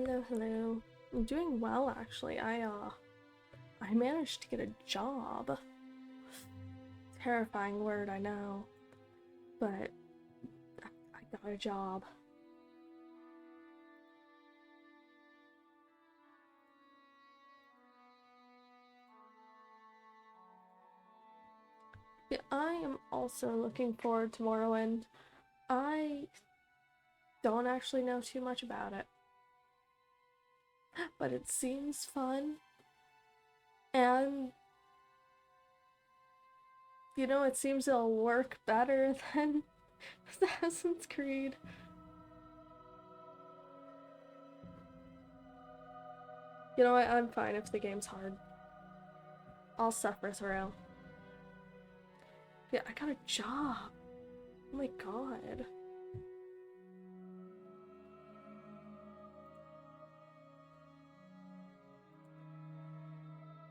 Hello, hello. I'm doing well, actually. I managed to get a job. Terrifying word, I know. But I got a job. Yeah, I am also looking forward to Morrowind. I don't actually know too much about it, but it seems fun. And, you know, it seems it'll work better than Assassin's Creed. You know what? I'm fine if the game's hard. I'll suffer through. Yeah, I got a job. Oh my god.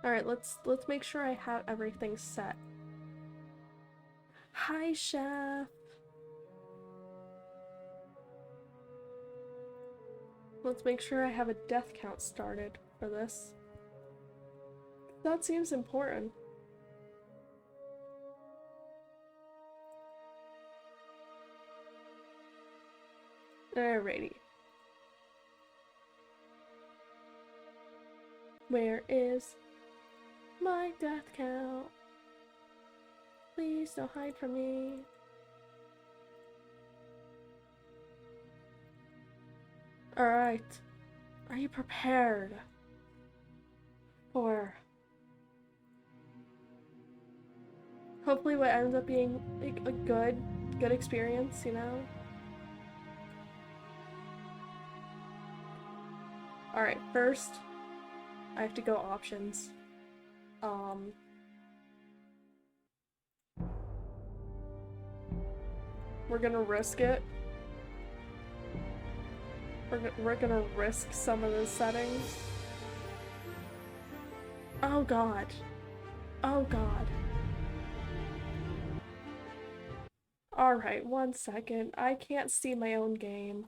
Alright, let's make sure I have everything set. Hi, chef. Let's make sure I have a death count started for this. That seems important. Alrighty. Where is my death count? Please don't hide from me. Alright. Are you prepared for hopefully what ends up being like a good experience, you know? Alright, first I have to go options. We're gonna risk it. We're gonna risk some of the settings. Oh god. Oh god. Alright, 1 second. I can't see my own game.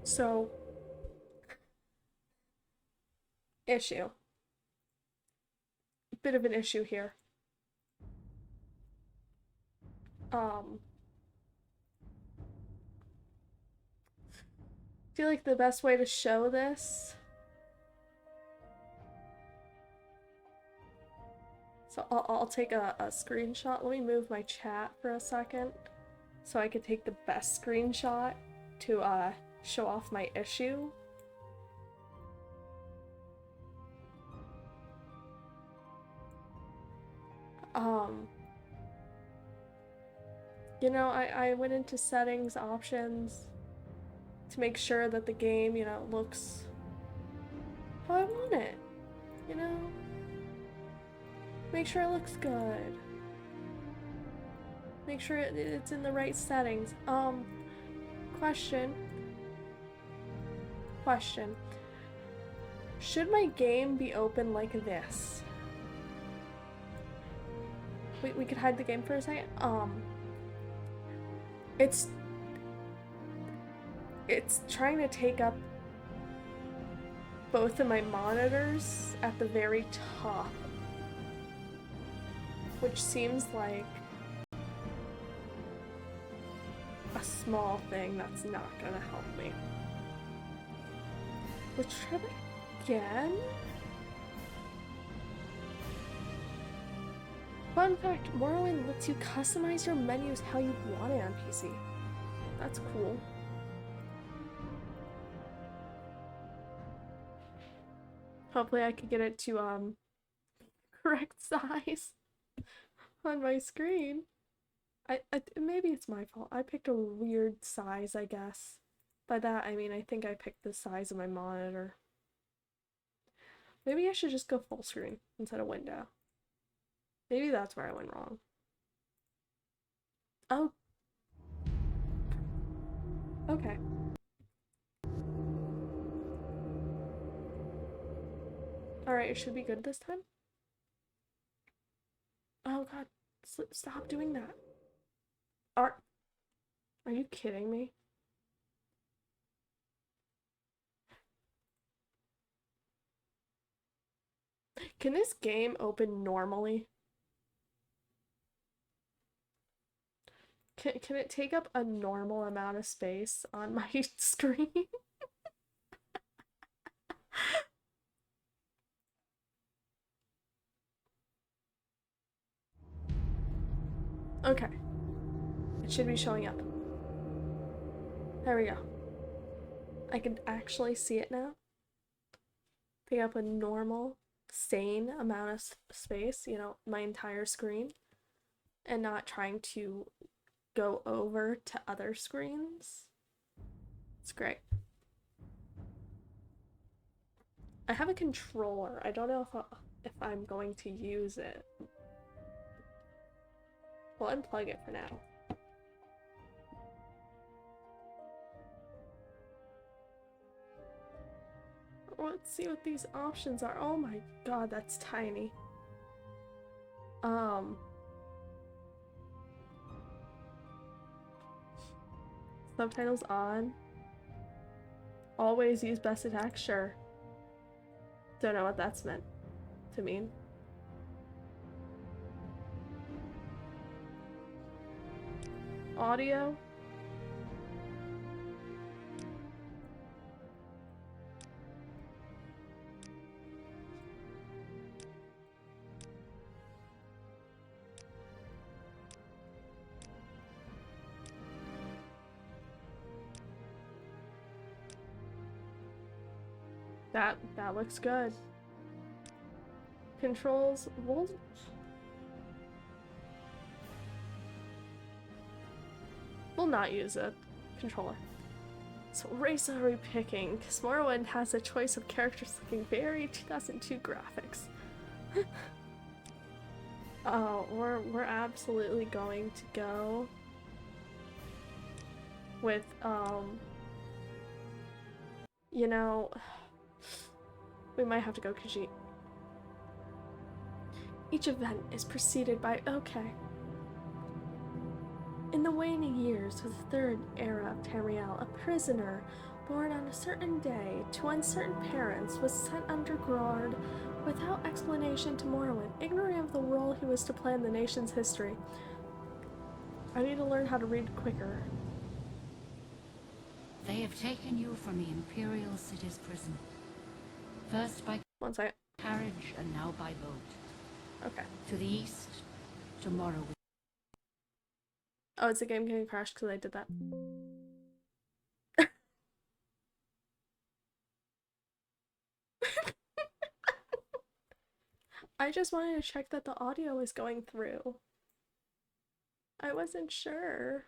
So issue. Bit of an issue here. I feel like the best way to show this, so I'll take a screenshot. Let me move my chat for a second so I could take the best screenshot to show off my issue. You know, I went into settings, options, to make sure that the game, you know, looks how I want it, you know? Make sure it looks good. Make sure it's in the right settings. Question. Should my game be open like this? We could hide the game for a second. It's trying to take up both of my monitors at the very top, which seems like a small thing that's not gonna help me. Let's try that again. Fun fact, Morrowind lets you customize your menus how you want it on PC. That's cool. Hopefully I could get it to correct size on my screen. I maybe it's my fault. I picked a weird size, I guess. By that I mean I think I picked the size of my monitor. Maybe I should just go full screen instead of window. Maybe that's where I went wrong. Oh. Okay. Alright, it should be good this time. Oh god, Stop doing that. Are you kidding me? Can this game open normally? Can it take up a normal amount of space on my screen? Okay. It should be showing up. There we go. I can actually see it now. Take up a normal, sane amount of space, you know, my entire screen, and not trying to go over to other screens. It's great. I have a controller. I don't know if I'm going to use it. We'll unplug it for now. Let's see what these options are. Oh my god, that's tiny. Subtitles on. Always use best attack, sure. Don't know what that's meant to mean. Audio. That looks good. Controls, we'll not use a controller. So what race are we picking? Because Morrowind has a choice of characters looking very 2002 graphics. Oh, we're absolutely going to go with you know, we might have to go Khajiit. Each event is preceded by okay. In the waning years of the third era of Tamriel, a prisoner born on a certain day to uncertain parents was sent under guard without explanation to Morrowind, ignorant of the role he was to play in the nation's history. I need to learn how to read quicker. They have taken you from the Imperial City's prison. First by carriage and now by boat. Okay. To the east, to Morrowind. Oh, is the game getting crashed because I did that? I just wanted to check that the audio is going through. I wasn't sure.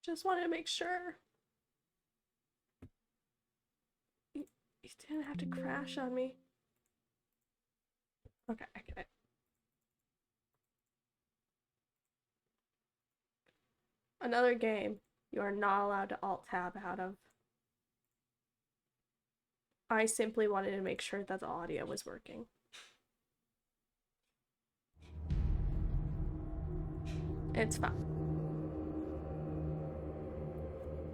Just wanted to make sure. You didn't have to crash on me. Okay, I get it. Another game you are not allowed to alt-tab out of. I simply wanted to make sure that the audio was working. It's fine.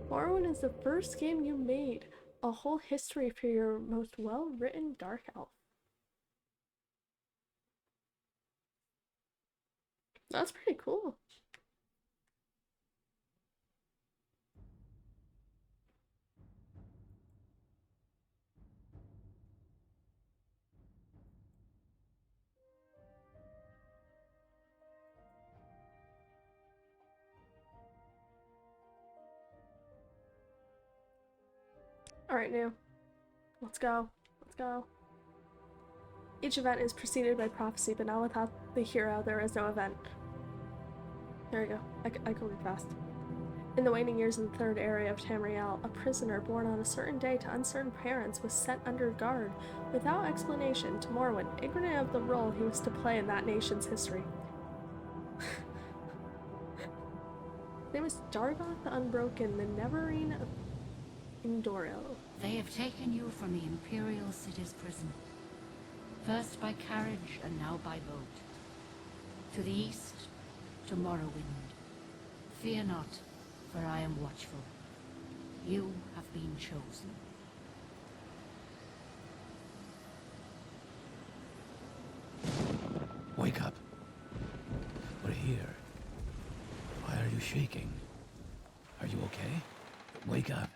Morrowind is the first game you made. A whole history for your most well-written Dark Elf. That's pretty cool. Alright, new. Let's go. Let's go. Each event is preceded by prophecy, but now without the hero, there is no event. There we go. I can read fast. In the waning years of the third era of Tamriel, a prisoner born on a certain day to uncertain parents was sent under guard, without explanation, to Morrowind, ignorant of the role he was to play in that nation's history. His name is Dargoth the Unbroken, the Neverine of Indoril. They have taken you from the Imperial City's prison. First by carriage and now by boat. To the east, to Morrowind. Fear not, for I am watchful. You have been chosen. Wake up. We're here. Why are you shaking? Are you okay? Wake up.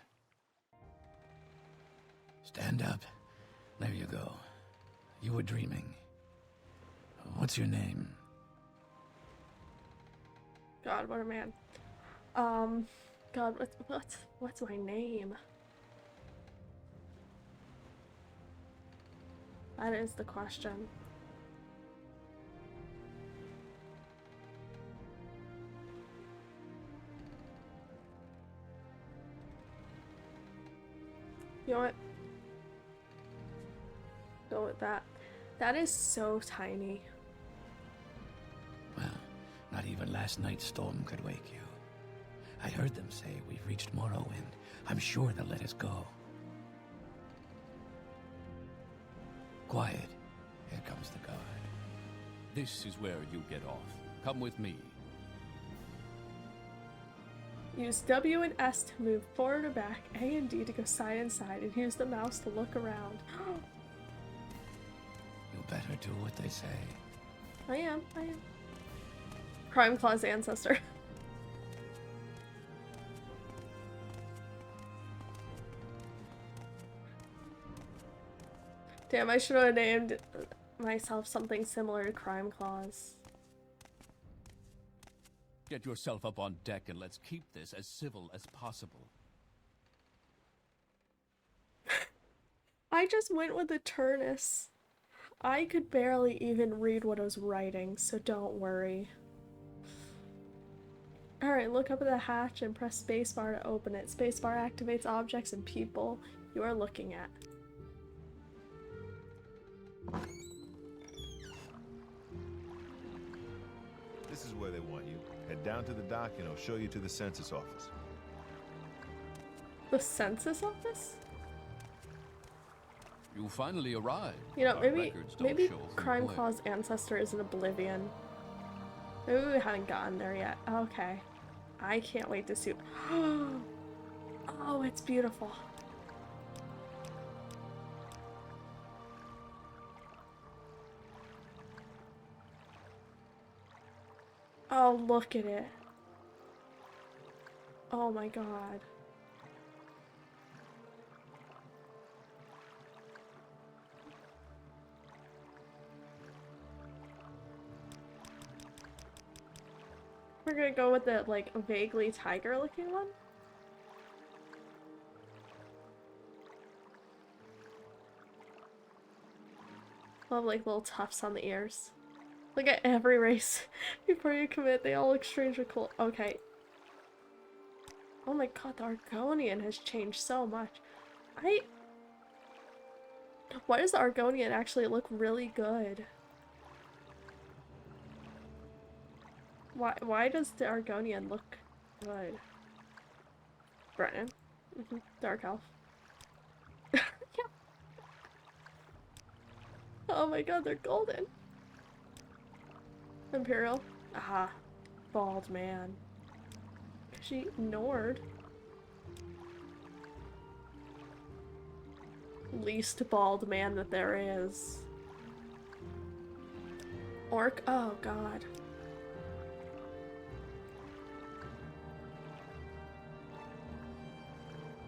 Stand up. There you go. You were dreaming. What's your name? God, what a man. God, what's my name? That is the question. You know what? Go with that. That is so tiny. Well, not even last night's storm could wake you. I heard them say we've reached Morrowind. I'm sure they'll let us go. Quiet. Here comes the guard. This is where you get off. Come with me. Use W and S to move forward or back, A and D to go side and side, and use the mouse to look around. You better do what they say. I am. Crime Claw's ancestor. Damn, I should have named myself something similar to Crime Claws. Get yourself up on deck and let's keep this as civil as possible. I just went with the Turnus. I could barely even read what I was writing, so don't worry. Alright, look up at the hatch and press spacebar to open it. Spacebar activates objects and people you are looking at. This is where they want you. Head down to the dock and I'll show you to the census office. The census office? You finally arrived. You know, Our maybe records don't show who Crime you were. Claw's ancestor is in Oblivion. Maybe we haven't gotten there yet. Okay. I can't wait to see. Oh, it's beautiful. Oh, look at it. Oh my god. We're gonna go with the, like, vaguely tiger-looking one? Love, like, little tufts on the ears. Look at every race. Before you commit, they all look strangely cool. Okay. Oh my god, the Argonian has changed so much. Why does the Argonian actually look really good? Why does the Argonian look good? Brennan. Dark Elf. Yeah. Oh my god, they're golden. Imperial. Aha. Bald man. She ignored. Least bald man that there is. Orc. Oh god.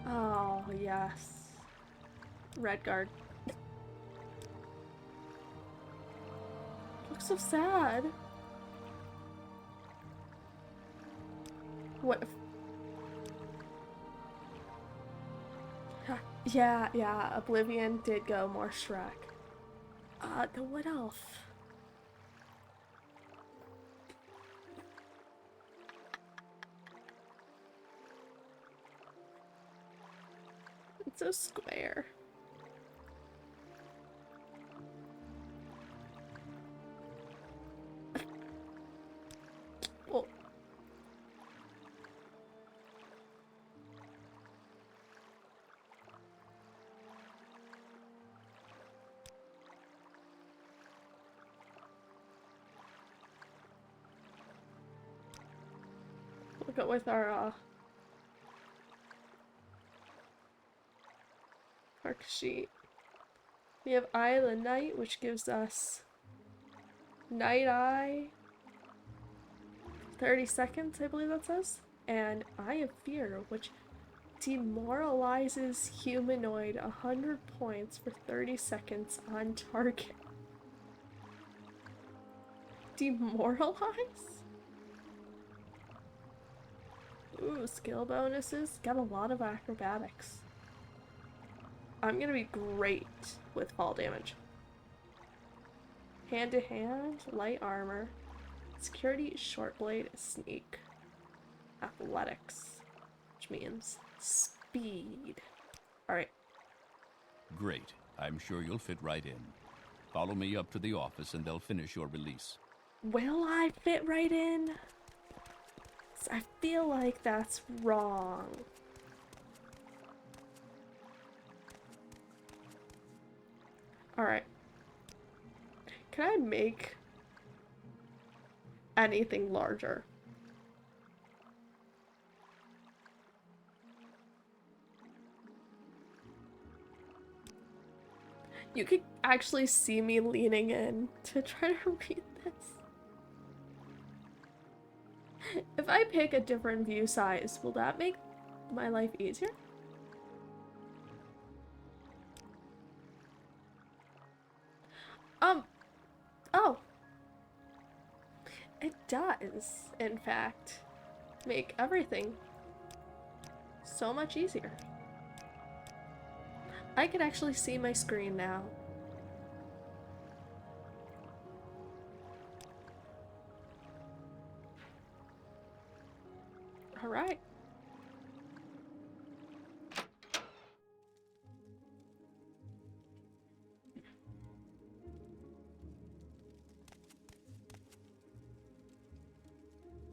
Oh, yes. Redguard. Looks so sad. What if... Yeah, Oblivion did go more Shrek. The Wood Elf. It's so square. Well, go with our park sheet. We have Eye of the Night, which gives us Night Eye 30 seconds, I believe that says. And Eye of Fear, which demoralizes humanoid 100 points for 30 seconds on target. Demoralize? Ooh, skill bonuses. Got a lot of acrobatics. I'm gonna be great with fall damage. Hand to hand, light armor, security, short blade, sneak, athletics, which means speed. Alright. Great. I'm sure you'll fit right in. Follow me up to the office and they'll finish your release. Will I fit right in? I feel like that's wrong. Alright. Can I make anything larger? You could actually see me leaning in to try to read this. If I pick a different view size, will that make my life easier? Oh. It does, in fact, make everything so much easier. I can actually see my screen now. All right.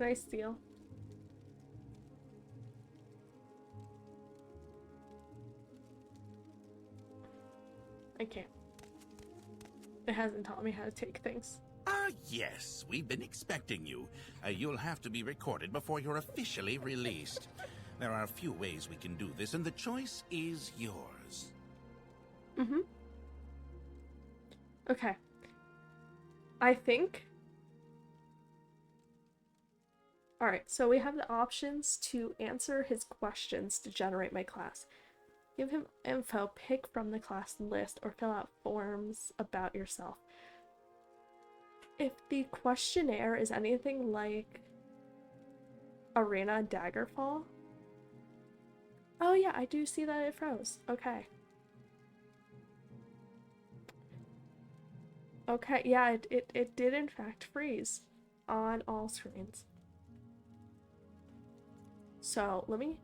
Nice deal. I can't. It hasn't taught me how to take things. Ah, yes. We've been expecting you. You'll have to be recorded before you're officially released. There are a few ways we can do this, and the choice is yours. Mm-hmm. Okay. I think... Alright, so we have the options to answer his questions to generate my class. Give him info, pick from the class list, or fill out forms about yourself. If the questionnaire is anything like Arena and Daggerfall... Oh yeah, I do see that it froze. Okay. Okay, yeah, it did in fact freeze on all screens. So, let me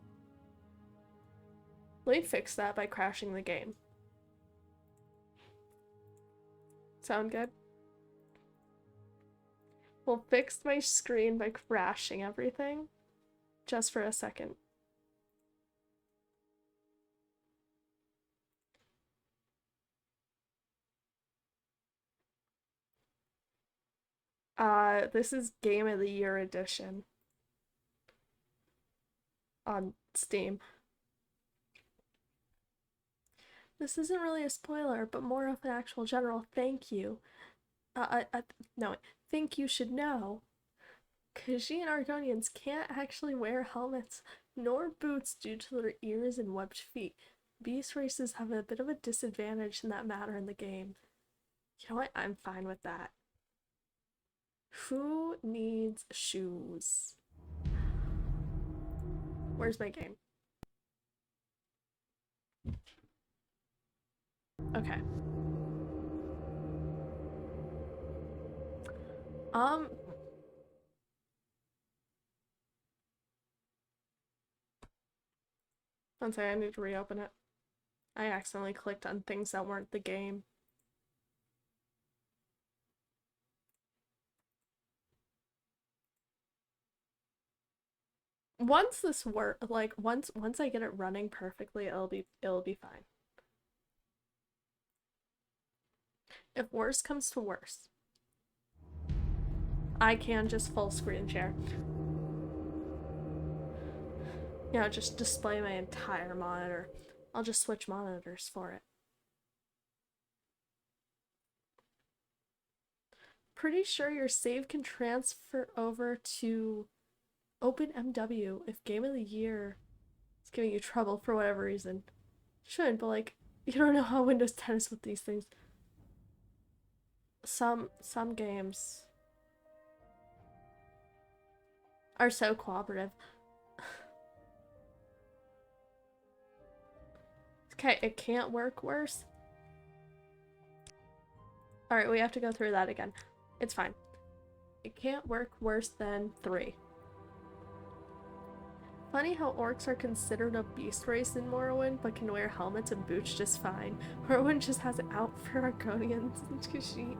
fix that by crashing the game. Sound good? We'll fix my screen by crashing everything. Just for a second. This is Game of the Year edition. On Steam. This isn't really a spoiler, but more of an actual general thank you. No, think you should know. Khajiit Argonians can't actually wear helmets nor boots due to their ears and webbed feet. Beast races have a bit of a disadvantage in that matter in the game. You know what? I'm fine with that. Who needs shoes? Where's my game? Okay. One second, I need to reopen it. I accidentally clicked on things that weren't the game. Once this once I get it running perfectly, it'll be fine. If worse comes to worse, I can just full screen share. you know, just display my entire monitor. I'll just switch monitors for it. Pretty sure your save can transfer over to OpenMW if Game of the Year is giving you trouble for whatever reason. Shouldn't, but like, you don't know how Windows 10 is with these things. Some games are so cooperative. Okay, it can't work worse. Alright, we have to go through that again. It's fine. It can't work worse than 3. Funny how orcs are considered a beast race in Morrowind, but can wear helmets and boots just fine. Morrowind just has it out for Argonians and Kashyyyk.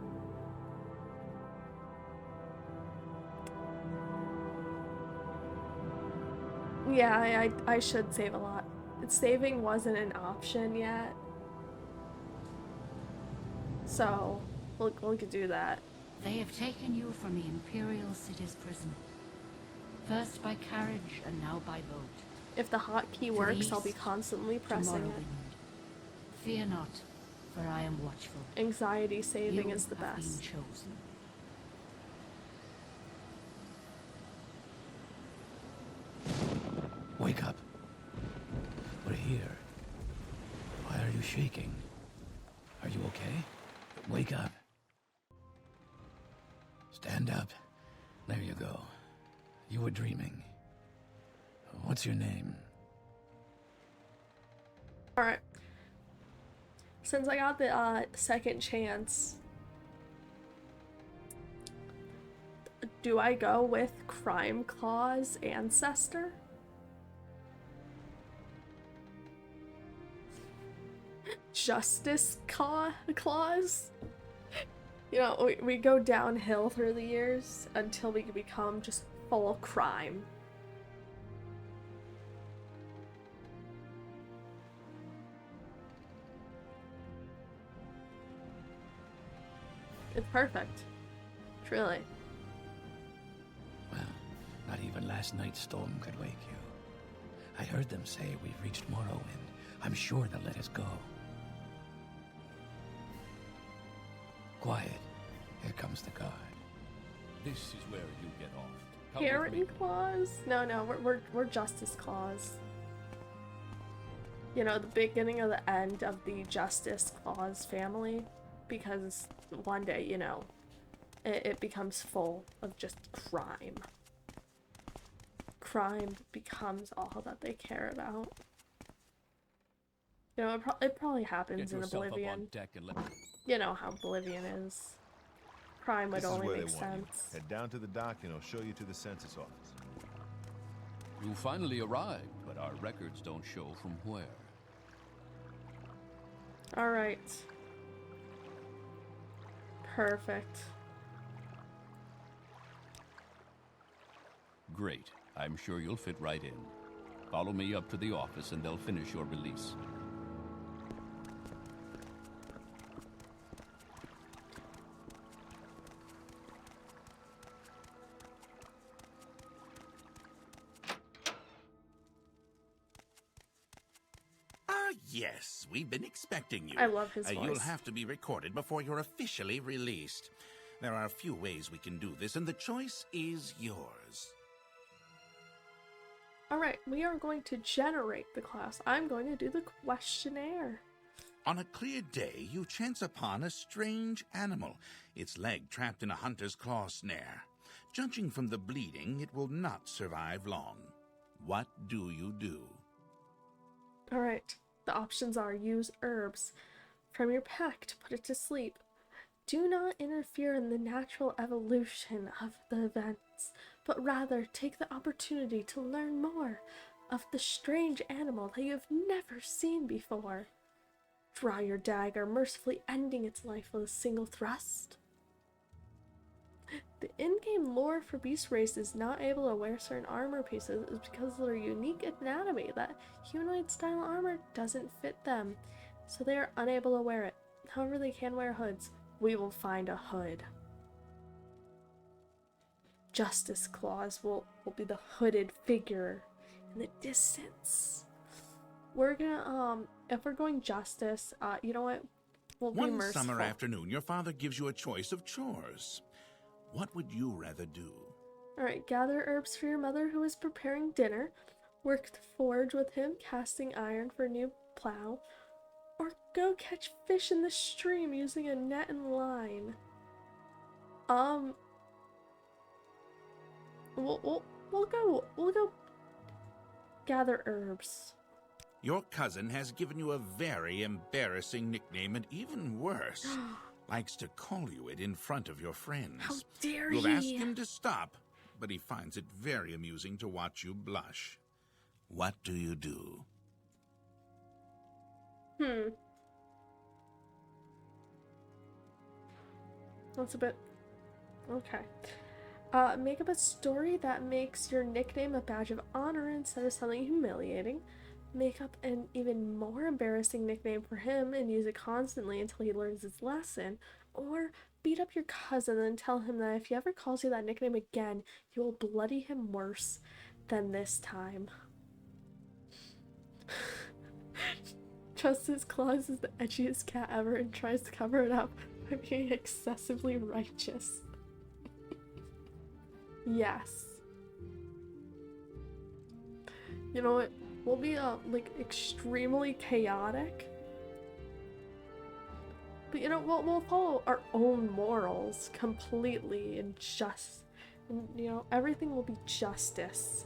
Yeah, I should save a lot. Saving wasn't an option yet. So, we could do that. They have taken you from the Imperial City's prison. First by carriage and now by boat. If the hotkey works, I'll be constantly pressing it. Fear not, for I am watchful. Anxiety saving You is the have best. been chosen. Wake up. We're here. Why are you shaking? Are you okay? Wake up. Stand up. There you go. You were dreaming. What's your name? Alright. Since I got the second chance, do I go with Crime Claw's ancestor? Justice Clause? You know, we go downhill through the years until we can become just full crime. It's perfect. Truly. Well, not even last night's storm could wake you. I heard them say we've reached Morrowind. I'm sure they'll let us go. Quiet. Here comes the guard. This is where you get off. Come with me. Karen Claus? No, we're Justice Claus. You know, the beginning of the end of the Justice Claus family, because one day, you know, it becomes full of just crime. Crime becomes all that they care about. You know, it probably happens Get in yourself Oblivion. up on deck and let You know how Oblivion is. Crime would This is only where make they want you. sense. Head down to the dock and I'll show you to the census office. You finally arrived, but our records don't show from where. Alright. Perfect. Great. I'm sure you'll fit right in. Follow me up to the office and they'll finish your release. Yes, we've been expecting you. I love his voice. You'll have to be recorded before you're officially released. There are a few ways we can do this, and the choice is yours. Alright, we are going to generate the class. I'm going to do the questionnaire. On a clear day, you chance upon a strange animal, its leg trapped in a hunter's claw snare. Judging from the bleeding, it will not survive long. What do you do? Alright, the options are use herbs from your pack to put it to sleep. Do not interfere in the natural evolution of the events, but rather take the opportunity to learn more of the strange animal that you have never seen before. Draw your dagger, mercifully ending its life with a single thrust. The in-game lore for beast race is not able to wear certain armor pieces is because of their unique anatomy that humanoid-style armor doesn't fit them, so they are unable to wear it. However, they can wear hoods. We will find a hood. Justice Clause will be the hooded figure in the distance. We're gonna, if we're going justice, you know what? We'll be One merciful. summer afternoon, your father gives you a choice of chores. What would you rather do? Alright, gather herbs for your mother who is preparing dinner, work the forge with him, casting iron for a new plow, or go catch fish in the stream using a net and line. We'll go gather herbs. Your cousin has given you a very embarrassing nickname, and even worse, likes to call you it in front of your friends. How dare You'll he? ask him to stop, but he finds it very amusing to watch you blush. What do you do? That's a bit... Okay. Make up a story that makes your nickname a badge of honor instead of something humiliating. Make up an even more embarrassing nickname for him and use it constantly until he learns his lesson. Or beat up your cousin and tell him that if he ever calls you that nickname again, you will bloody him worse than this time. Justice Claus is the edgiest cat ever and tries to cover it up by being excessively righteous. Yes. You know what? We'll be like extremely chaotic. But you know, we'll follow our own morals completely and you know, everything will be justice.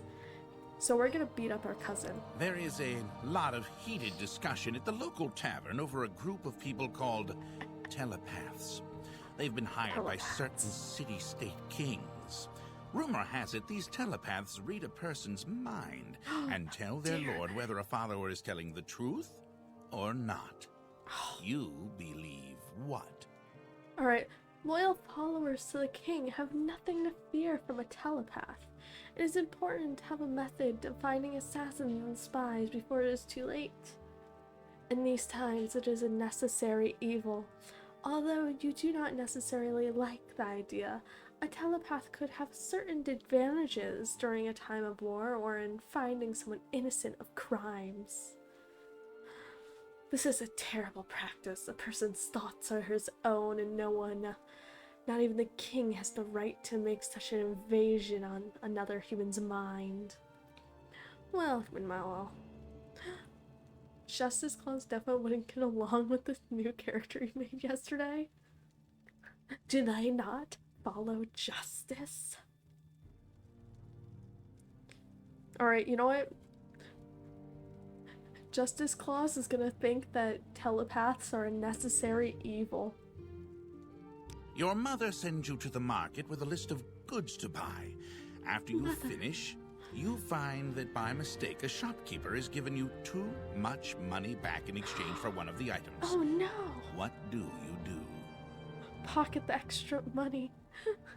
So we're gonna beat up our cousin. There is a lot of heated discussion at the local tavern over a group of people called telepaths. They've been hired by certain city-state kings. Rumor has it these telepaths read a person's mind and tell their lord whether a follower is telling the truth or not. You believe what? Alright, loyal followers to the king have nothing to fear from a telepath. It is important to have a method of finding assassins and spies before it is too late. In these times, it is a necessary evil. Although you do not necessarily like the idea, a telepath could have certain advantages during a time of war or in finding someone innocent of crimes. This is a terrible practice. A person's thoughts are his own and no one, not even the king, has the right to make such an invasion on another human's mind. Well, Justice Claus definitely wouldn't get along with this new character he made yesterday. Do they not follow justice? Alright, you know what? Justice Claus is gonna think that telepaths are a necessary evil. Your mother sends you to the market with a list of goods to buy. After you finish, you find that by mistake a shopkeeper has given you too much money back in exchange for one of the items. Oh no! What do you do? Pocket the extra money,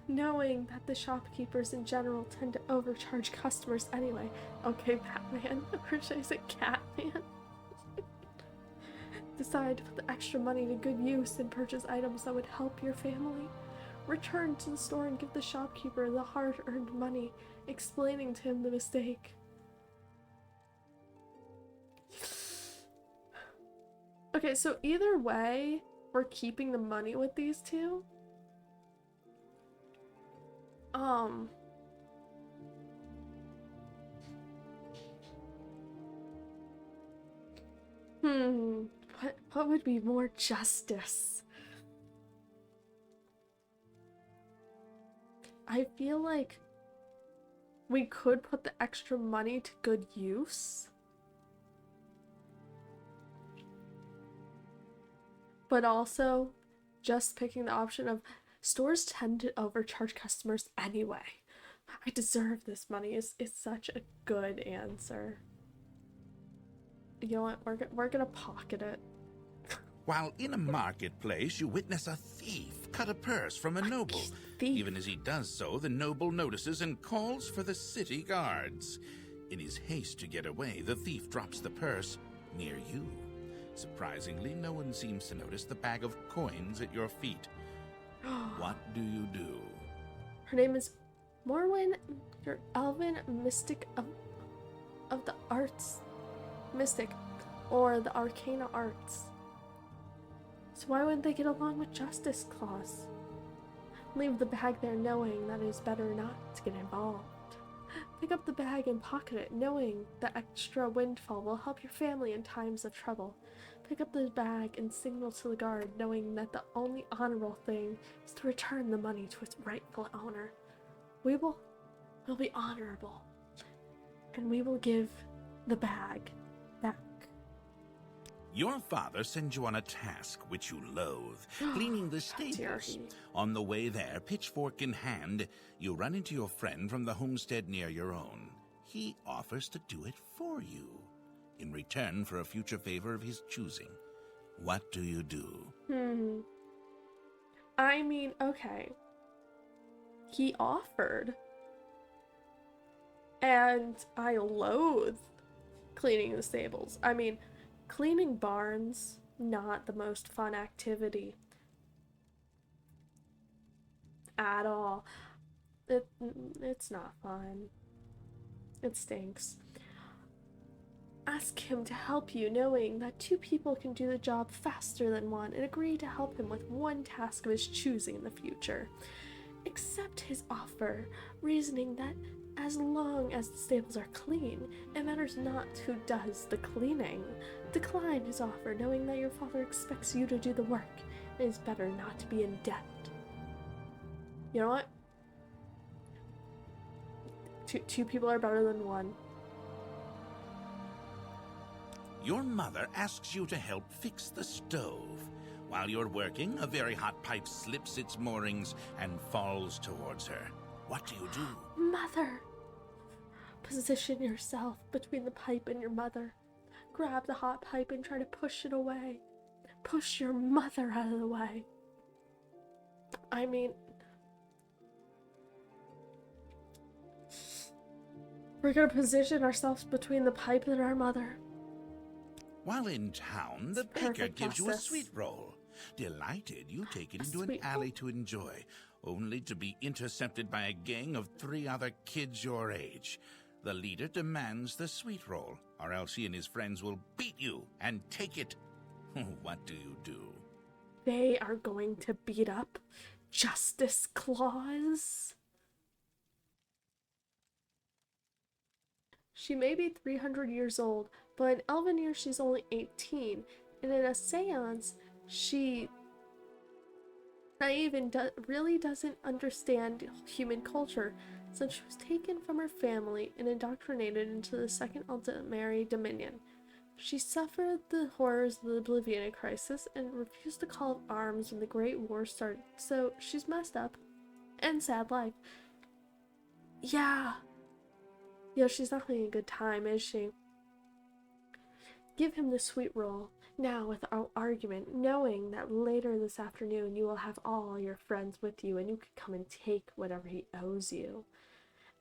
knowing that the shopkeepers in general tend to overcharge customers anyway. Okay, Batman. Or should I say Catman? Decide to put the extra money to good use and purchase items that would help your family. Return to the store and give the shopkeeper the hard-earned money, explaining to him the mistake. Okay, so either way, we're keeping the money with these two. What would be more justice? I feel like we could put the extra money to good use. But also, just picking the option of stores tend to overcharge customers anyway. I deserve this money is such a good answer. You know what? We're gonna pocket it. While in a marketplace, you witness a thief cut a purse from a noble. Thief. Even as he does so, the noble notices and calls for the city guards. In his haste to get away, the thief drops the purse near you. Surprisingly, no one seems to notice the bag of coins at your feet. What do you do? Her name is Morrowind, your elven mystic of... of the arts, mystic, or the arcana arts. So why wouldn't they get along with Justice Clause? Leave the bag there knowing that it is better not to get involved. Pick up the bag and pocket it, knowing the extra windfall will help your family in times of trouble. Pick up the bag and signal to the guard, knowing that the only honorable thing is to return the money to its rightful owner. We'll be honorable, and we will give the bag back. Your father sends you on a task which you loathe, cleaning the How dare stables. he. On the way there, pitchfork in hand, you run into your friend from the homestead near your own. He offers to do it for you, in return for a future favor of his choosing. What do you do? I mean, okay. He offered. And I loathe cleaning the stables. I mean, cleaning barns, not the most fun activity at all. It's not fun. It stinks. Ask him to help you, knowing that two people can do the job faster than one, and agree to help him with one task of his choosing in the future. Accept his offer, reasoning that as long as the stables are clean, it matters not who does the cleaning. Decline his offer, knowing that your father expects you to do the work. It is better not to be in debt. You know what? Two people are better than one. Your mother asks you to help fix the stove. While you're working, a very hot pipe slips its moorings and falls towards her. What do you do? Mother! Position yourself between the pipe and your mother. Grab the hot pipe and try to push it away. Push your mother out of the way. I mean, we're gonna position ourselves between the pipe and our mother. While in town, the baker Perfect gives you a process. sweet roll. Delighted, you take it A into an sweet alley roll? to enjoy, only to be intercepted by a gang of 3 other kids your age. The leader demands the sweet roll, or else he and his friends will beat you and take it. What do you do? They are going to beat up Justice Clause. She may be 300 years old, but in elven years she's only 18, and in a seance, she really doesn't understand human culture, since she was taken from her family and indoctrinated into the Second Ultimary Dominion. She suffered the horrors of the Oblivion Crisis and refused to call up arms when the Great War started, so she's messed up. And sad life. Yeah, she's not having a good time, is she? Give him the sweet roll, now without argument, knowing that later this afternoon you will have all your friends with you and you can come and take whatever he owes you.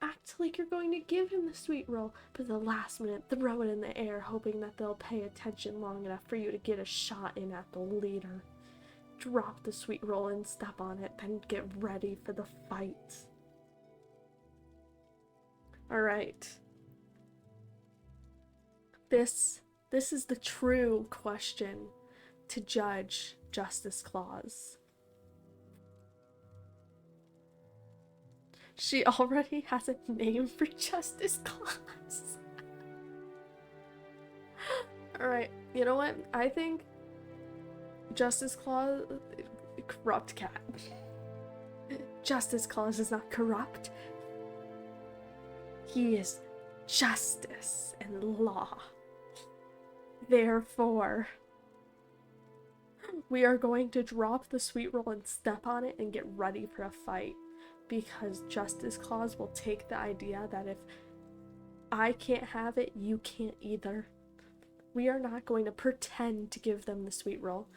Act like you're going to give him the sweet roll, but at the last minute throw it in the air, hoping that they'll pay attention long enough for you to get a shot in at the leader. Drop the sweet roll and step on it, then get ready for the fight. Alright. This is the true question to judge Justice Clause. She already has a name for Justice Clause. Alright, you know what? I think Justice Clause, corrupt cat. Justice Clause is not corrupt. He is justice and law. Therefore, we are going to drop the sweet roll and step on it and get ready for a fight. Because Justice Clause will take the idea that if I can't have it, you can't either. We are not going to pretend to give them the sweet roll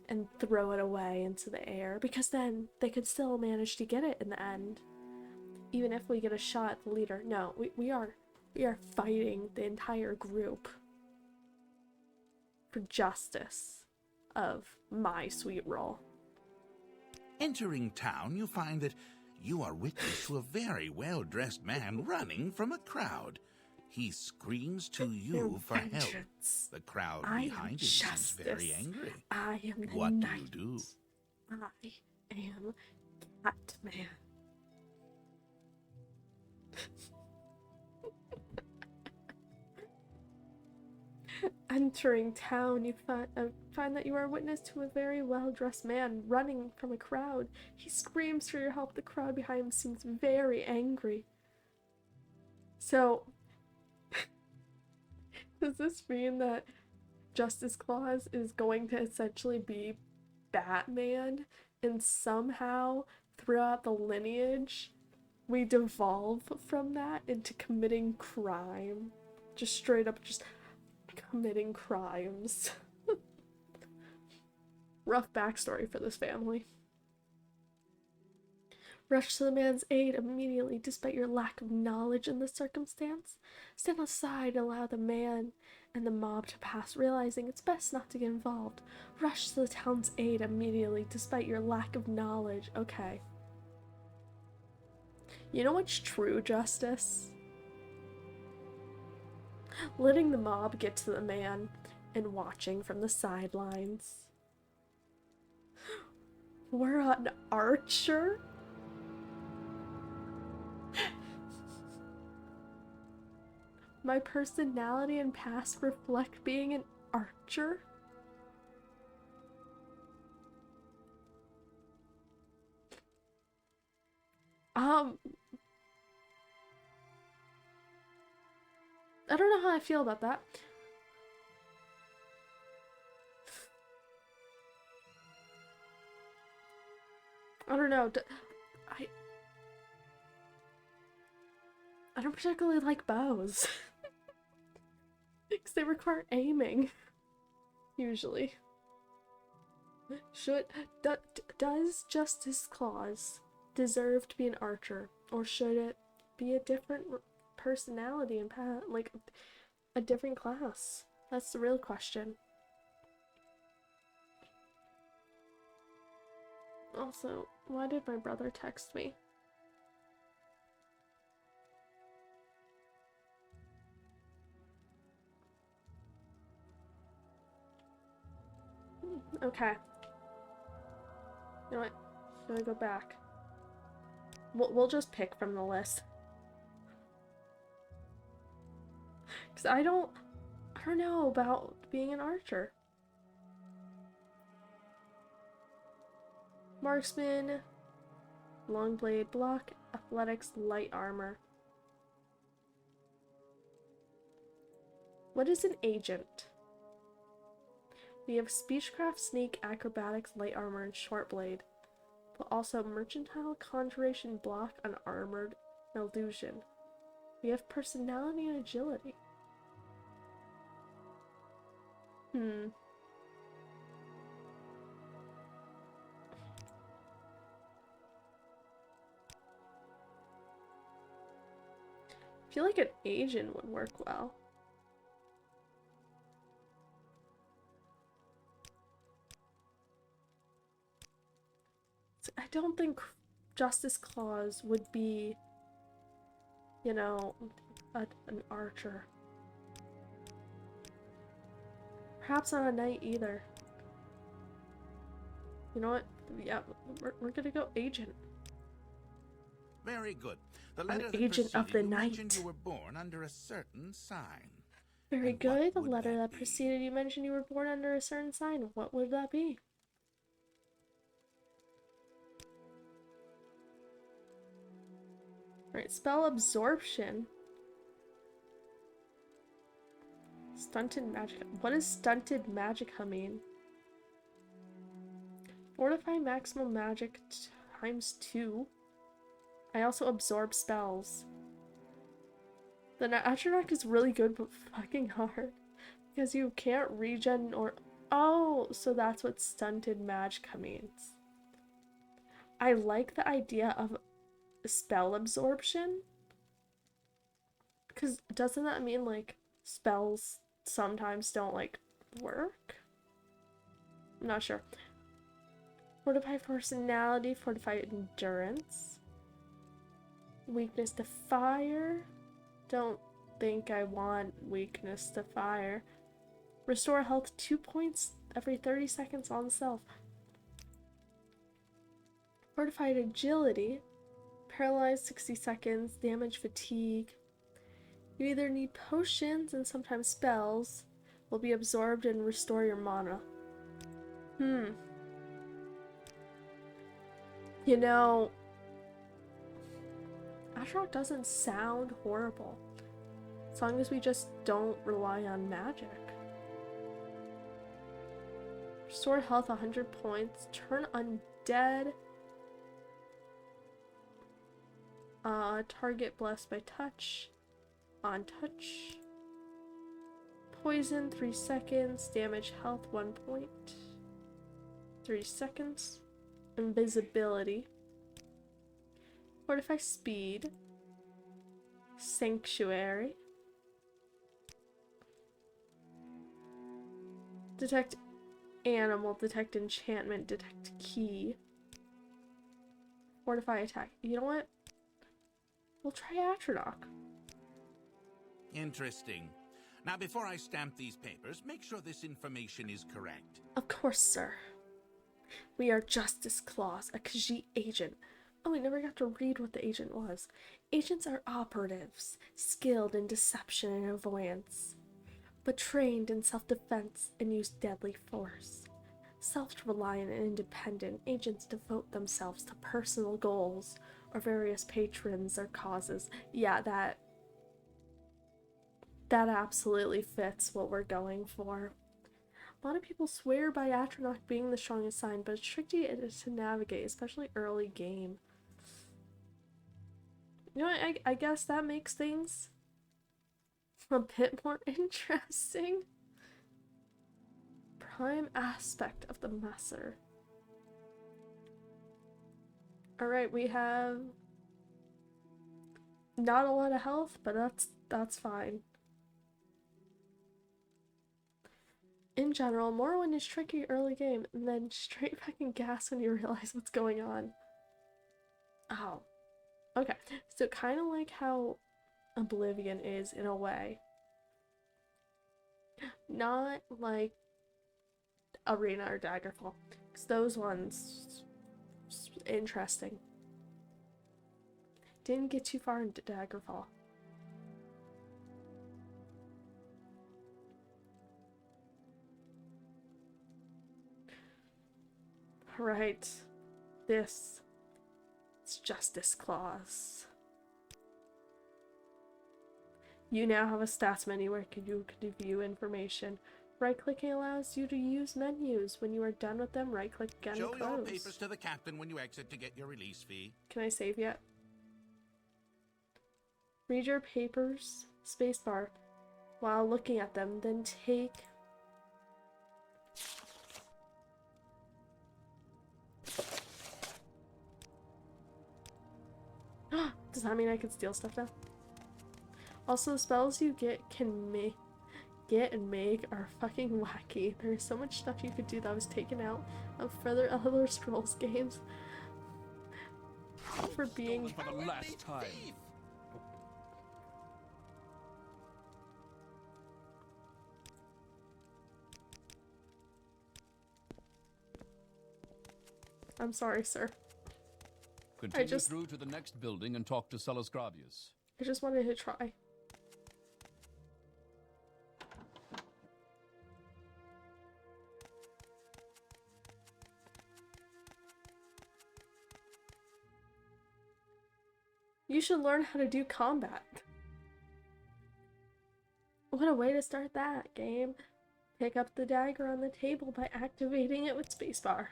and throw it away into the air, because then they could still manage to get it in the end. Even if we get a shot at the leader. No, we are fighting the entire group for justice of my sweet roll. Entering town, you find that you are witness to a very well-dressed man running from a crowd. He screams to you for help. Vengeance. The crowd I am behind him seems justice. very angry. I am the What do knight. you do? I am Catman. Entering town, you find that you are witness to a very well-dressed man running from a crowd. He screams for your help. The crowd behind him seems very angry. So, does this mean that Justice Claus is going to essentially be Batman, and somehow throughout the lineage we devolve from that into committing crime? Just straight up just committing crimes. Rough backstory for this family. Rush to the man's aid immediately despite your lack of knowledge in the circumstance. Stand aside and allow the man and the mob to pass, realizing it's best not to get involved. Rush to the town's aid immediately despite your lack of knowledge. Okay. You know what's true justice? Letting the mob get to the man and watching from the sidelines. We're an archer? My personality and past reflect being an archer? I don't know how I feel about that. I don't know. I don't particularly like bows. Because they require aiming. Usually. Does Justice Claus deserve to be an archer? Or should it be a different personality and like a different class? That's the real question. Also, why did my brother text me? Okay. You know what? Should I go back? We'll just pick from the list. Because I don't know about being an archer. Marksman, long blade, block, athletics, light armor. What is an agent? We have speechcraft, sneak, acrobatics, light armor, and short blade. But also mercantile, conjuration, block, unarmored, and illusion. We have personality and agility. I feel like an agent would work well. I don't think Justice Claus would be, you know, an archer. Perhaps not a knight either. You know what? Yeah, we're gonna go agent. Very good. The letter that agent of the preceded you mentioned night. you were born under a certain sign. Very And good. what The would letter that be? preceded you mentioned you were born under a certain sign. What would that be? Alright, spell absorption. Stunted magic. What does stunted magic mean? Fortify maximum magic times 2. I also absorb spells. The Atronach is really good but fucking hard. Because you can't regen or... Oh, so that's what stunted magic means. I like the idea of spell absorption. Because doesn't that mean, like, spells sometimes don't, like, work? I'm not sure. Fortify personality, fortify endurance. Weakness to fire. Don't think I want weakness to fire. Restore health 2 points every 30 seconds on self. Fortified agility. Paralyzed 60 seconds. Damage fatigue. You either need potions and sometimes spells will be absorbed and restore your mana. You know, Astronaut doesn't sound horrible. As long as we just don't rely on magic. Restore health 100 points. Turn undead. Target blessed by touch. On touch. Poison 3 seconds. Damage health 1 point. 3 seconds. Invisibility. Fortify speed. Sanctuary. Detect animal. Detect enchantment. Detect key. Fortify attack. You know what? We'll try Atronach. Interesting. Now, before I stamp these papers, make sure this information is correct. Of course, sir. We are Justice Claws, a Khajiit agent. Oh, I never got to read what the agent was. Agents are operatives, skilled in deception and avoidance, but trained in self-defense and use deadly force. Self-reliant and independent, agents devote themselves to personal goals or various patrons or causes. Yeah, that absolutely fits what we're going for. A lot of people swear by Atronach being the strongest sign, but it's tricky to navigate, especially early game. You know what, I guess that makes things a bit more interesting. Prime aspect of the Messer. Alright, we have not a lot of health, but that's fine. In general, Morrowind is tricky early game, and then straight back in gas when you realize what's going on. Oh. Okay, so kind of like how Oblivion is in a way. Not like Arena or Daggerfall, because those ones, interesting. Didn't get too far into Daggerfall. Right, this is Justice Claws. You now have a stats menu where you can view information. Right-clicking allows you to use menus. When you are done with them, right-click again and close. Show your papers to the captain when you exit to get your release fee. Can I save yet? Read your papers, spacebar, while looking at them, then take... Does that mean I can steal stuff now? Also, the spells you get and make are fucking wacky. There's so much stuff you could do that was taken out of further Elder Scrolls games for being For the last time. I'm sorry, sir. Continue through to the next building and talk to Celes Gravius. I just wanted to try. You should learn how to do combat. What a way to start that game. Pick up the dagger on the table by activating it with spacebar.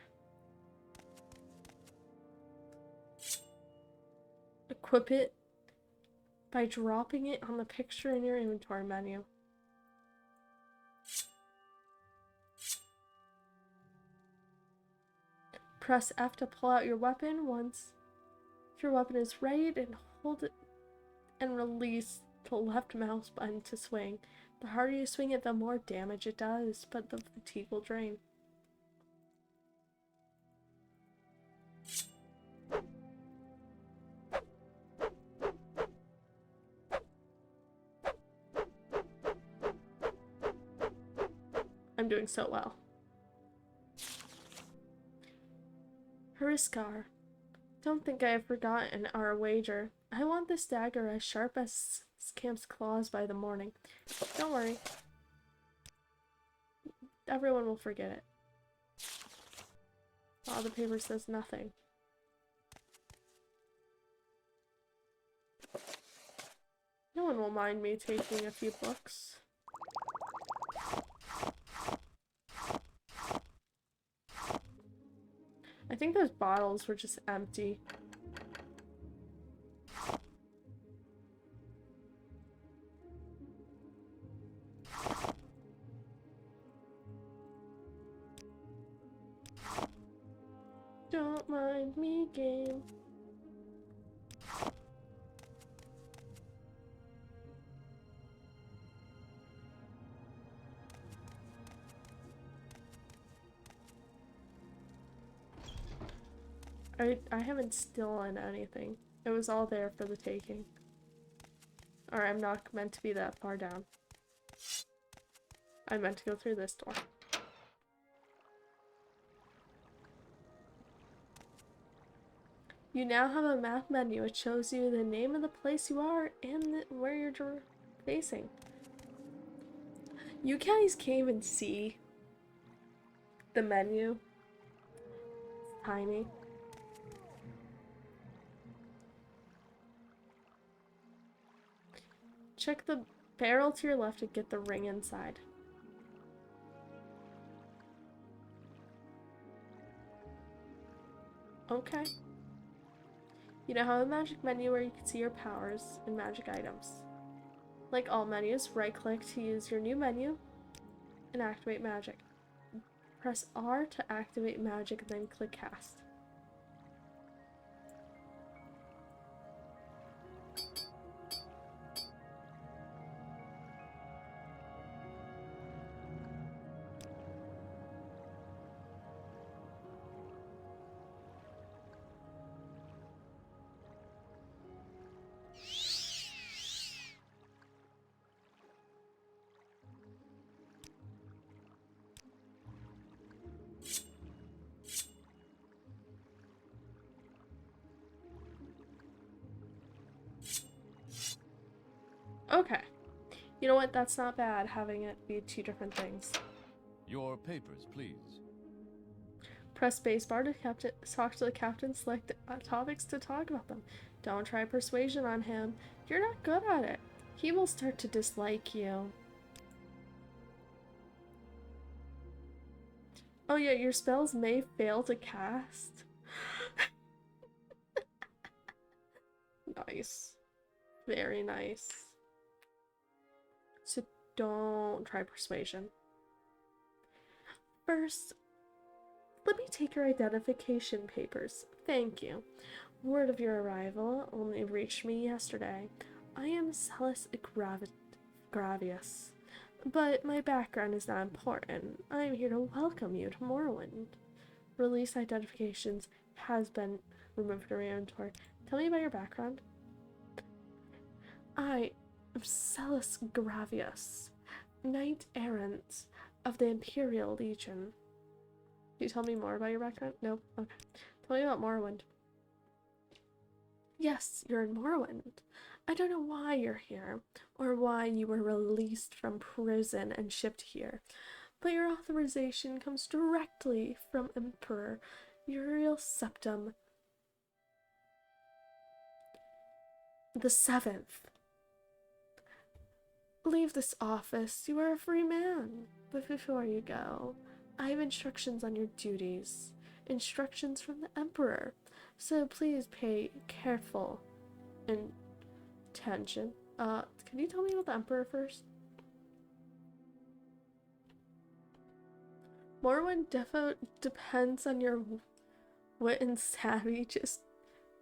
Equip it by dropping it on the picture in your inventory menu. Press F to pull out your weapon once your weapon is ready, and hold it and release the left mouse button to swing. The harder you swing it, the more damage it does, but the fatigue will drain. I'm doing so well. Hariskar, don't think I have forgotten our wager. I want this dagger as sharp as Camp's claws by the morning. Don't worry. Everyone will forget it. Oh, the paper says nothing. No one will mind me taking a few books. I think those bottles were just empty. Don't mind me, game. I haven't stolen anything. It was all there for the taking. Or I'm not meant to be that far down. I meant to go through this door. You now have a map menu. It shows you the name of the place you are and where you're facing. You guys can't even see the menu. It's tiny. Check the barrel to your left to get the ring inside. Okay. You now have a magic menu where you can see your powers and magic items. Like all menus, right-click to use your new menu and activate magic. Press R to activate magic and then click cast. Okay. You know what? That's not bad, having it be two different things. Your papers, please. Press spacebar to talk to the captain, select topics to talk about them. Don't try persuasion on him. You're not good at it. He will start to dislike you. Oh yeah, your spells may fail to cast. Nice. Very nice. So don't try persuasion. First, let me take your identification papers. Thank you. Word of your arrival only reached me yesterday. I am Celis Gravius, but my background is not important. I am here to welcome you to Morrowind. Release identifications has been removed from your inventory. Tell me about your background. I am Celis Gravius, Knight Errant of the Imperial Legion. Can you tell me more about your background? No? Okay. Tell me about Morrowind. Yes, you're in Morrowind. I don't know why you're here, or why you were released from prison and shipped here, but your authorization comes directly from Emperor Uriel Septim the 7th. Leave this office. You are a free man. But before you go, I have instructions on your duties. Instructions from the Emperor. So please pay careful attention. Can you tell me about the Emperor first? Morrowind defo depends on your wit and savvy, just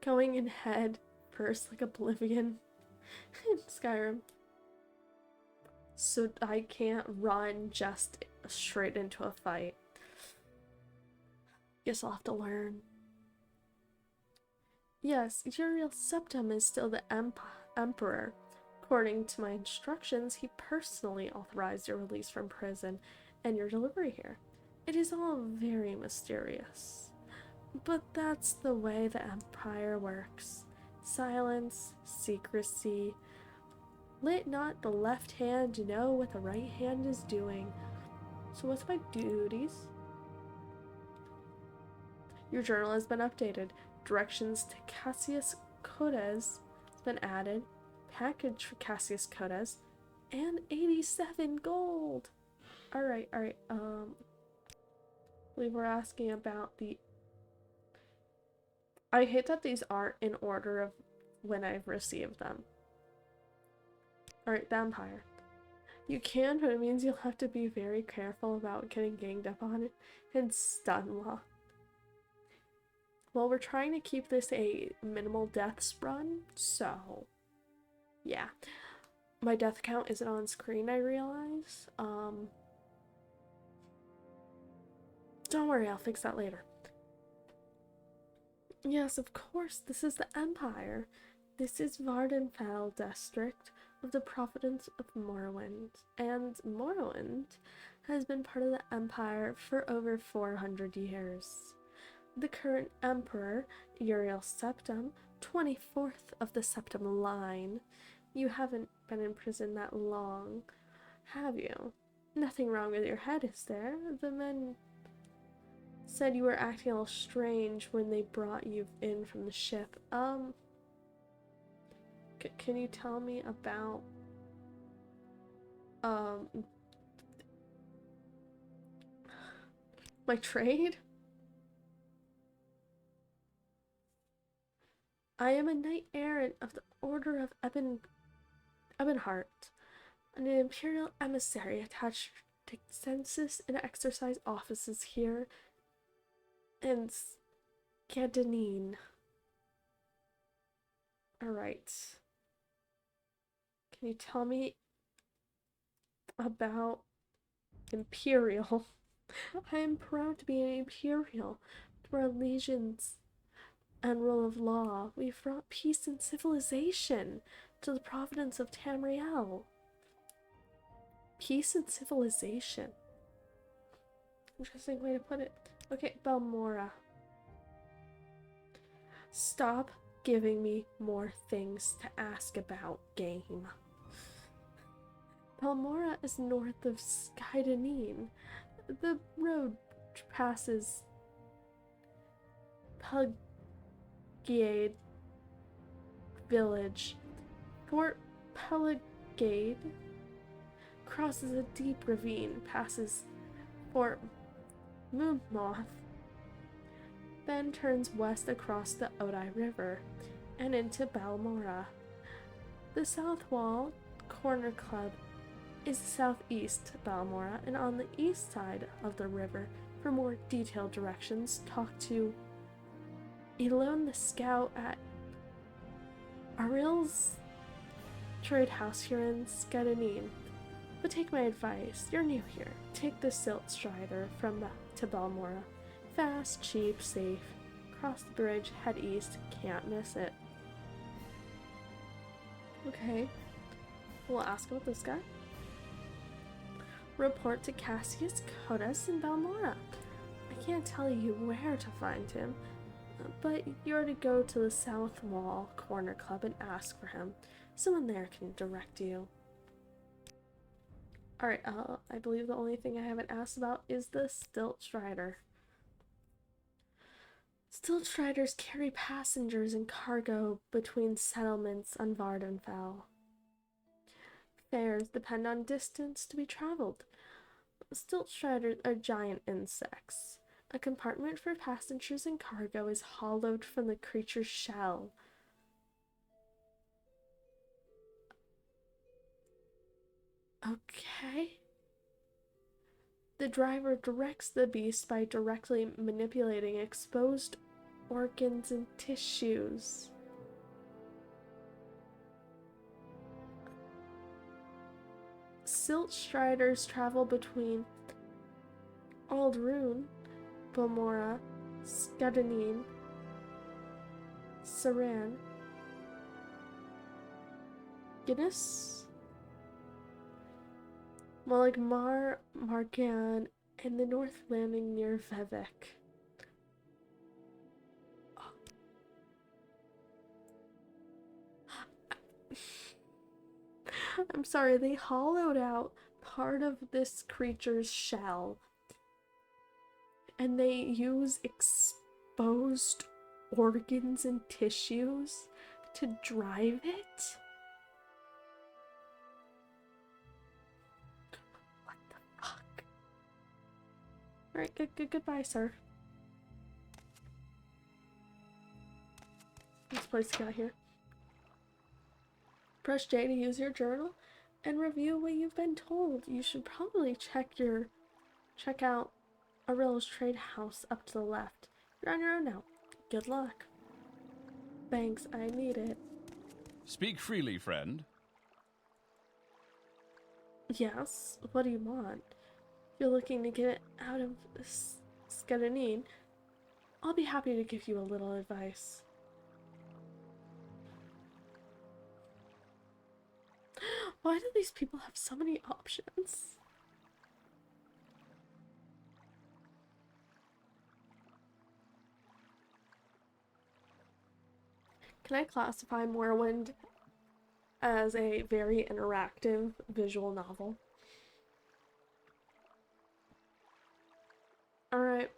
going in head first like Oblivion in Skyrim. So I can't run just straight into a fight. Guess I'll have to learn. Yes, Uriel Septim is still the Emperor. According to my instructions, he personally authorized your release from prison and your delivery here. It is all very mysterious. But that's the way the Empire works. Silence, secrecy. Let not the left hand know what the right hand is doing. So what's my duties? Your journal has been updated. Directions to Cassius Codes has been added. Package for Cassius Codes. And 87 gold! Alright. I believe we're asking about the... I hate that these aren't in order of when I've received them. Alright, the Empire. You can, but it means you'll have to be very careful about getting ganged up on and stun locked. Well, we're trying to keep this a minimal deaths run, so yeah. My death count isn't on screen, I realize. Don't worry, I'll fix that later. Yes, of course, this is the Empire. This is Vardenfell district of the Province of Morrowind, and Morrowind has been part of the Empire for over 400 years. The current Emperor, Uriel Septim, 24th of the Septim line. You haven't been in prison that long, have you? Nothing wrong with your head, is there? The men said you were acting a little strange when they brought you in from the ship. Can you tell me about, my trade? I am a knight-errant of the Order of Ebonheart, an imperial emissary attached to census and exercise offices here in Scandanine. Alright. Can you tell me about Imperial? I am proud to be an Imperial. Through our legions and rule of law, we've brought peace and civilization to the province of Tamriel. Peace and civilization. Interesting way to put it. Okay, Balmora. Stop giving me more things to ask about, game. Balmora is north of Skydanine. The road passes Pelagade village. Fort Pelagade crosses a deep ravine, passes Fort Moonmoth, then turns west across the Odai River and into Balmora. The South Wall Corner Club is southeast Balmora, and on the east side of the river. For more detailed directions, talk to Elone the Scout at Aril's trade house here in Scadanine. But take my advice, you're new here. Take the Silt Strider to Balmora. Fast, cheap, safe. Cross the bridge, head east, can't miss it. Okay, we'll ask about this guy. Report to Cassius Codes in Balmora. I can't tell you where to find him, but you're to go to the South Wall Corner Club and ask for him. Someone there can direct you. Alright, I believe the only thing I haven't asked about is the Stilt Strider. Stilt Striders carry passengers and cargo between settlements on Vardenfell. Fares depend on distance to be traveled. Stilt Striders are giant insects. A compartment for passengers and cargo is hollowed from the creature's shell. Okay. The driver directs the beast by directly manipulating exposed organs and tissues. Silt Striders travel between Aldrune, Balmora, Scadanine, Saran, Guinness, Well, like Margan, and the North Landing near Vevek. I'm sorry, they hollowed out part of this creature's shell and they use exposed organs and tissues to drive it? What the fuck? Alright, goodbye, sir. This place got here. Press J to use your journal and review what you've been told. You should probably check out Arilla's trade house up to the left. You're on your own now. Good luck. Thanks, I need it. Speak freely, friend. Yes, what do you want? If you're looking to get out of Skedanine, I'll be happy to give you a little advice. Why do these people have so many options? Can I classify Morrowind as a very interactive visual novel? Alright.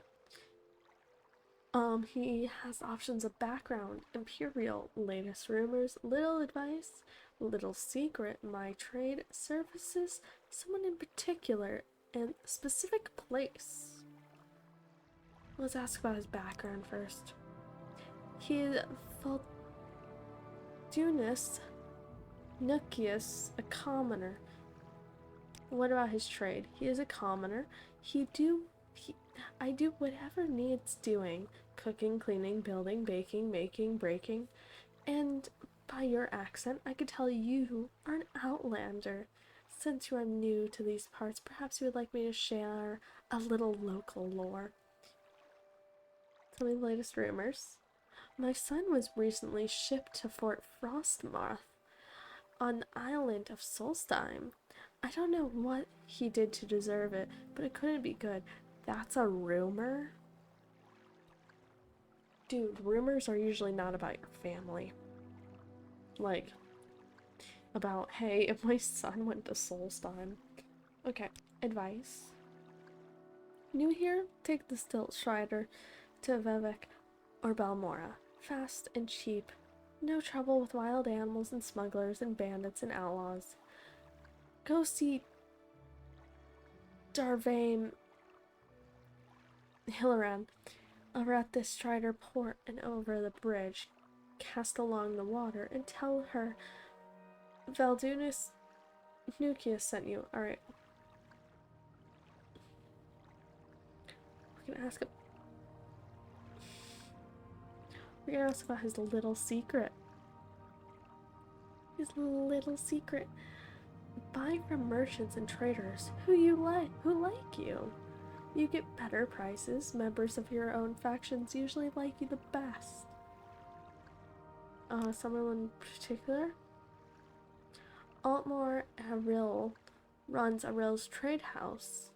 He has options of background, imperial, latest rumors, little advice, little secret, my trade, services, someone in particular, and specific place. Let's ask about his background first. He is Valdunus Nucius, a commoner. What about his trade? He is a commoner. I do whatever needs doing. Cooking, cleaning, building, baking, making, breaking. And by your accent, I could tell you are an outlander. Since you are new to these parts, perhaps you would like me to share a little local lore. Tell me the latest rumors. My son was recently shipped to Fort Frostmoth on the island of Solstheim. I don't know what he did to deserve it, but it couldn't be good. That's a rumor? Dude, rumors are usually not about your family. Like, about, hey, if my son went to Solstheim. Okay, advice. New here? Take the Stilt Strider to Vevek or Balmora. Fast and cheap. No trouble with wild animals and smugglers and bandits and outlaws. Go see Darvain Hilaran over at this Strider port and over the bridge. Cast along the water and tell her Valdunus Nucius sent you. Alright. We're gonna ask him. We're gonna ask about his little secret. His little secret. Buy from merchants and traders who like you. You get better prices. Members of your own factions usually like you the best. Someone in particular? Altmore Arill runs Arill's trade house.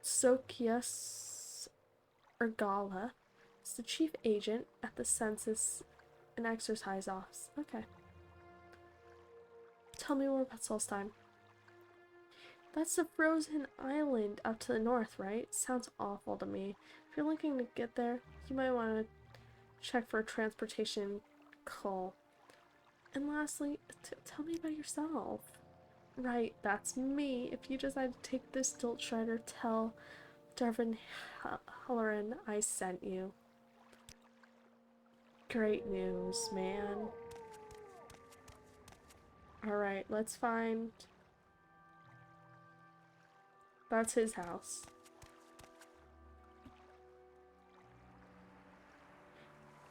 Sokius Ergala is the chief agent at the census and exercise office. Okay. Tell me more about Solstheim. That's the frozen island up to the north, right? Sounds awful to me. If you're looking to get there, you might want to check for a transportation call. And lastly, tell me about yourself. Right, that's me. If you decide to take this Stilt Strider, tell Darvin Halloran I sent you. Great news, man. Alright, let's find... That's his house.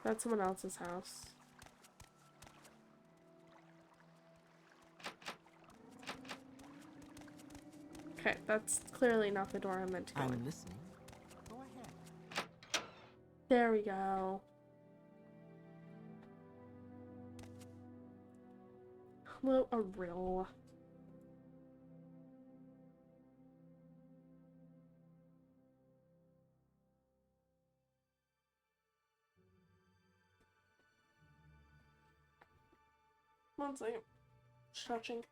That's someone else's house. Okay, that's clearly not the door I meant to go in. I'm listening. Go ahead. There we go. Hello, Arill. One second. Stretching.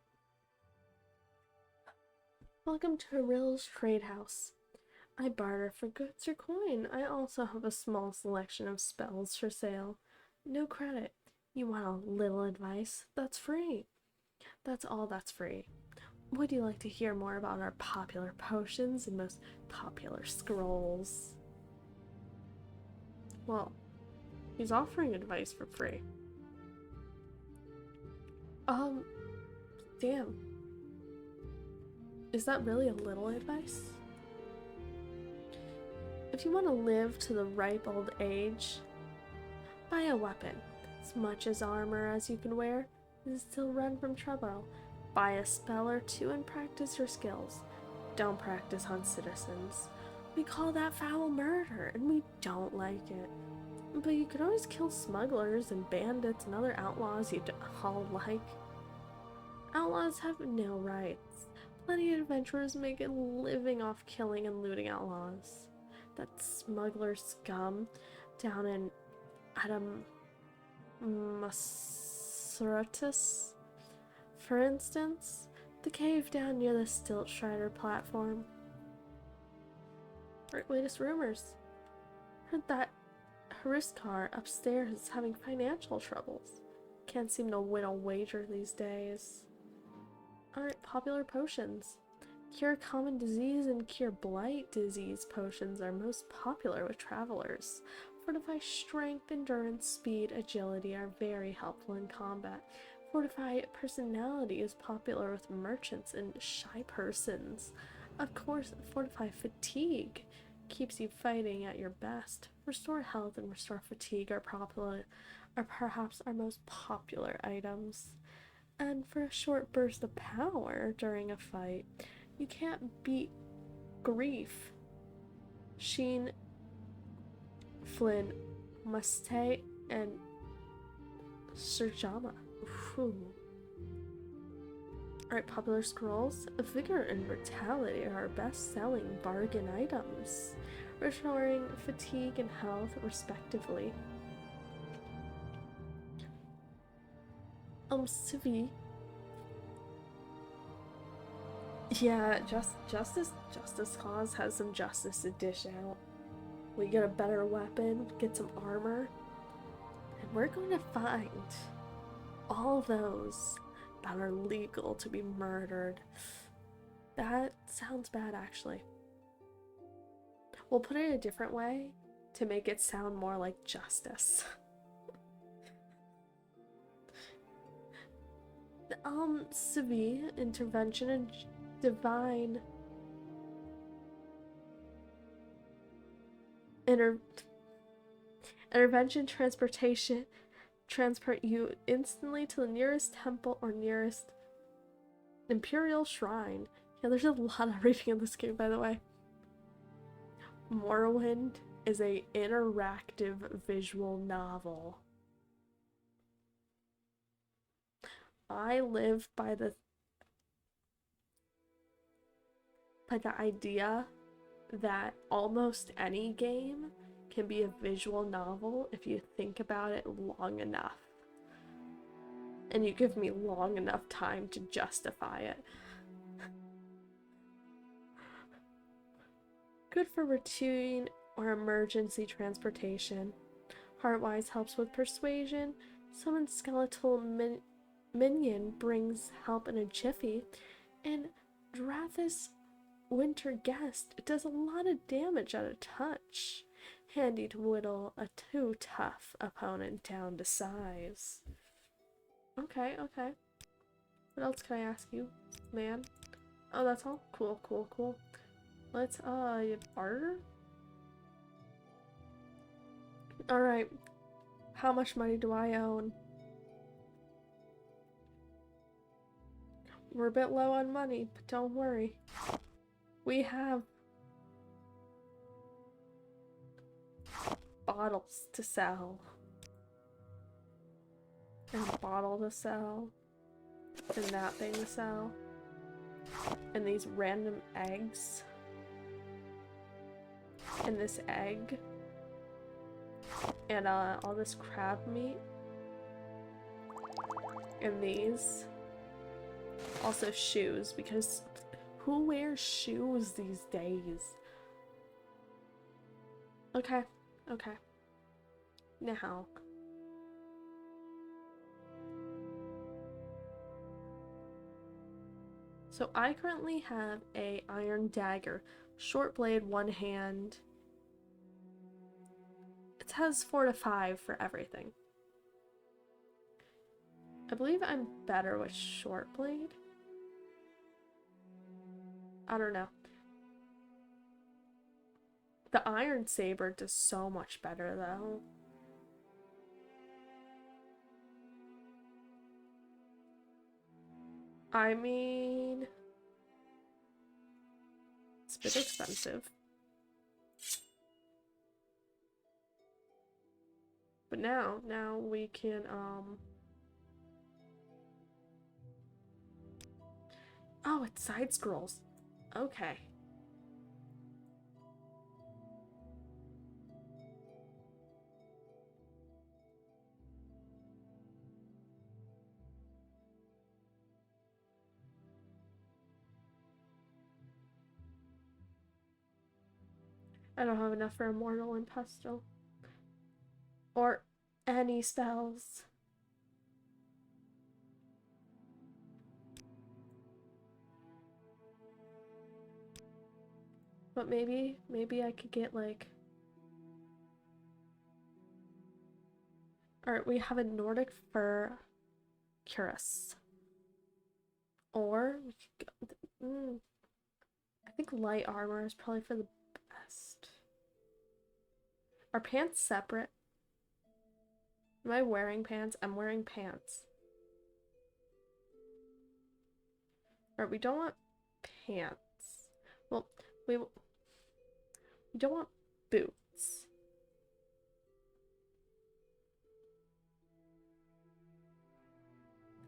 Welcome to Arill's Trade House. I barter for goods or coin. I also have a small selection of spells for sale. No credit. You want a little advice? That's free. That's all that's free. Would you like to hear more about our popular potions and most popular scrolls? Well, he's offering advice for free. Damn. Is that really a little advice? If you want to live to the ripe old age, buy a weapon, as much as armor as you can wear, and still run from trouble. Buy a spell or two and practice your skills. Don't practice on citizens. We call that foul murder, and we don't like it. But you could always kill smugglers and bandits and other outlaws you all like. Outlaws have no rights. Plenty of adventurers make a living off killing and looting outlaws. That smuggler scum down in Adamasratus, for instance, the cave down near the Stilt Strider platform. Latest rumors. Heard that Hariskar upstairs is having financial troubles. Can't seem to win a wager these days. Alright, popular potions. Cure common disease and cure blight disease potions are most popular with travelers. Fortify strength, endurance, speed, agility are very helpful in combat. Fortify personality is popular with merchants and shy persons. Of course, fortify fatigue keeps you fighting at your best. Restore health and restore fatigue are perhaps our most popular items. And for a short burst of power during a fight, you can't beat Grief, Sheen, Flynn, Mustay, and Surjama. Alright, popular scrolls. Vigor and Vitality are our best-selling bargain items, restoring fatigue and health respectively. Civi. Yeah, Justice Cause has some justice to dish out. We get a better weapon, get some armor, and we're going to find all those that are legal to be murdered. That sounds bad, actually. We'll put it a different way to make it sound more like justice. Civi, intervention, and divine intervention transportation transport you instantly to the nearest temple or nearest imperial shrine. Yeah, there's a lot of reading in this game, by the way. Morrowind is a interactive visual novel. I live by the idea that almost any game can be a visual novel if you think about it long enough. And you give me long enough time to justify it. Good for routine or emergency transportation. Heartwise helps with persuasion. Summon skeletal minion brings help in a jiffy. And Drathis Winter Guest does a lot of damage at a touch. Handy to whittle a too tough opponent down to size. Okay. What else can I ask you, man? Oh, that's all? Cool. Let's, barter? Alright. How much money do I own? We're a bit low on money, but don't worry. We have bottles to sell. And a bottle to sell. And that thing to sell. And these random eggs. And this egg. And all this crab meat. And these. Also shoes, because who wears shoes these days? Okay, okay. Now. So I currently have a iron dagger, short blade, one hand. It has 4 to 5 for everything. I believe I'm better with short blade. I don't know. The iron saber does so much better though. I mean, it's a bit expensive. But now we can, oh, it's side scrolls. Okay. I don't have enough for Immortal and Pestle. Or any spells. But maybe I could get like... Alright, we have a Nordic fur cuirass. Or we could go... I think light armor is probably for the best. Are pants separate? Am I wearing pants? I'm wearing pants. Alright, we don't want pants. Well, we don't want boots.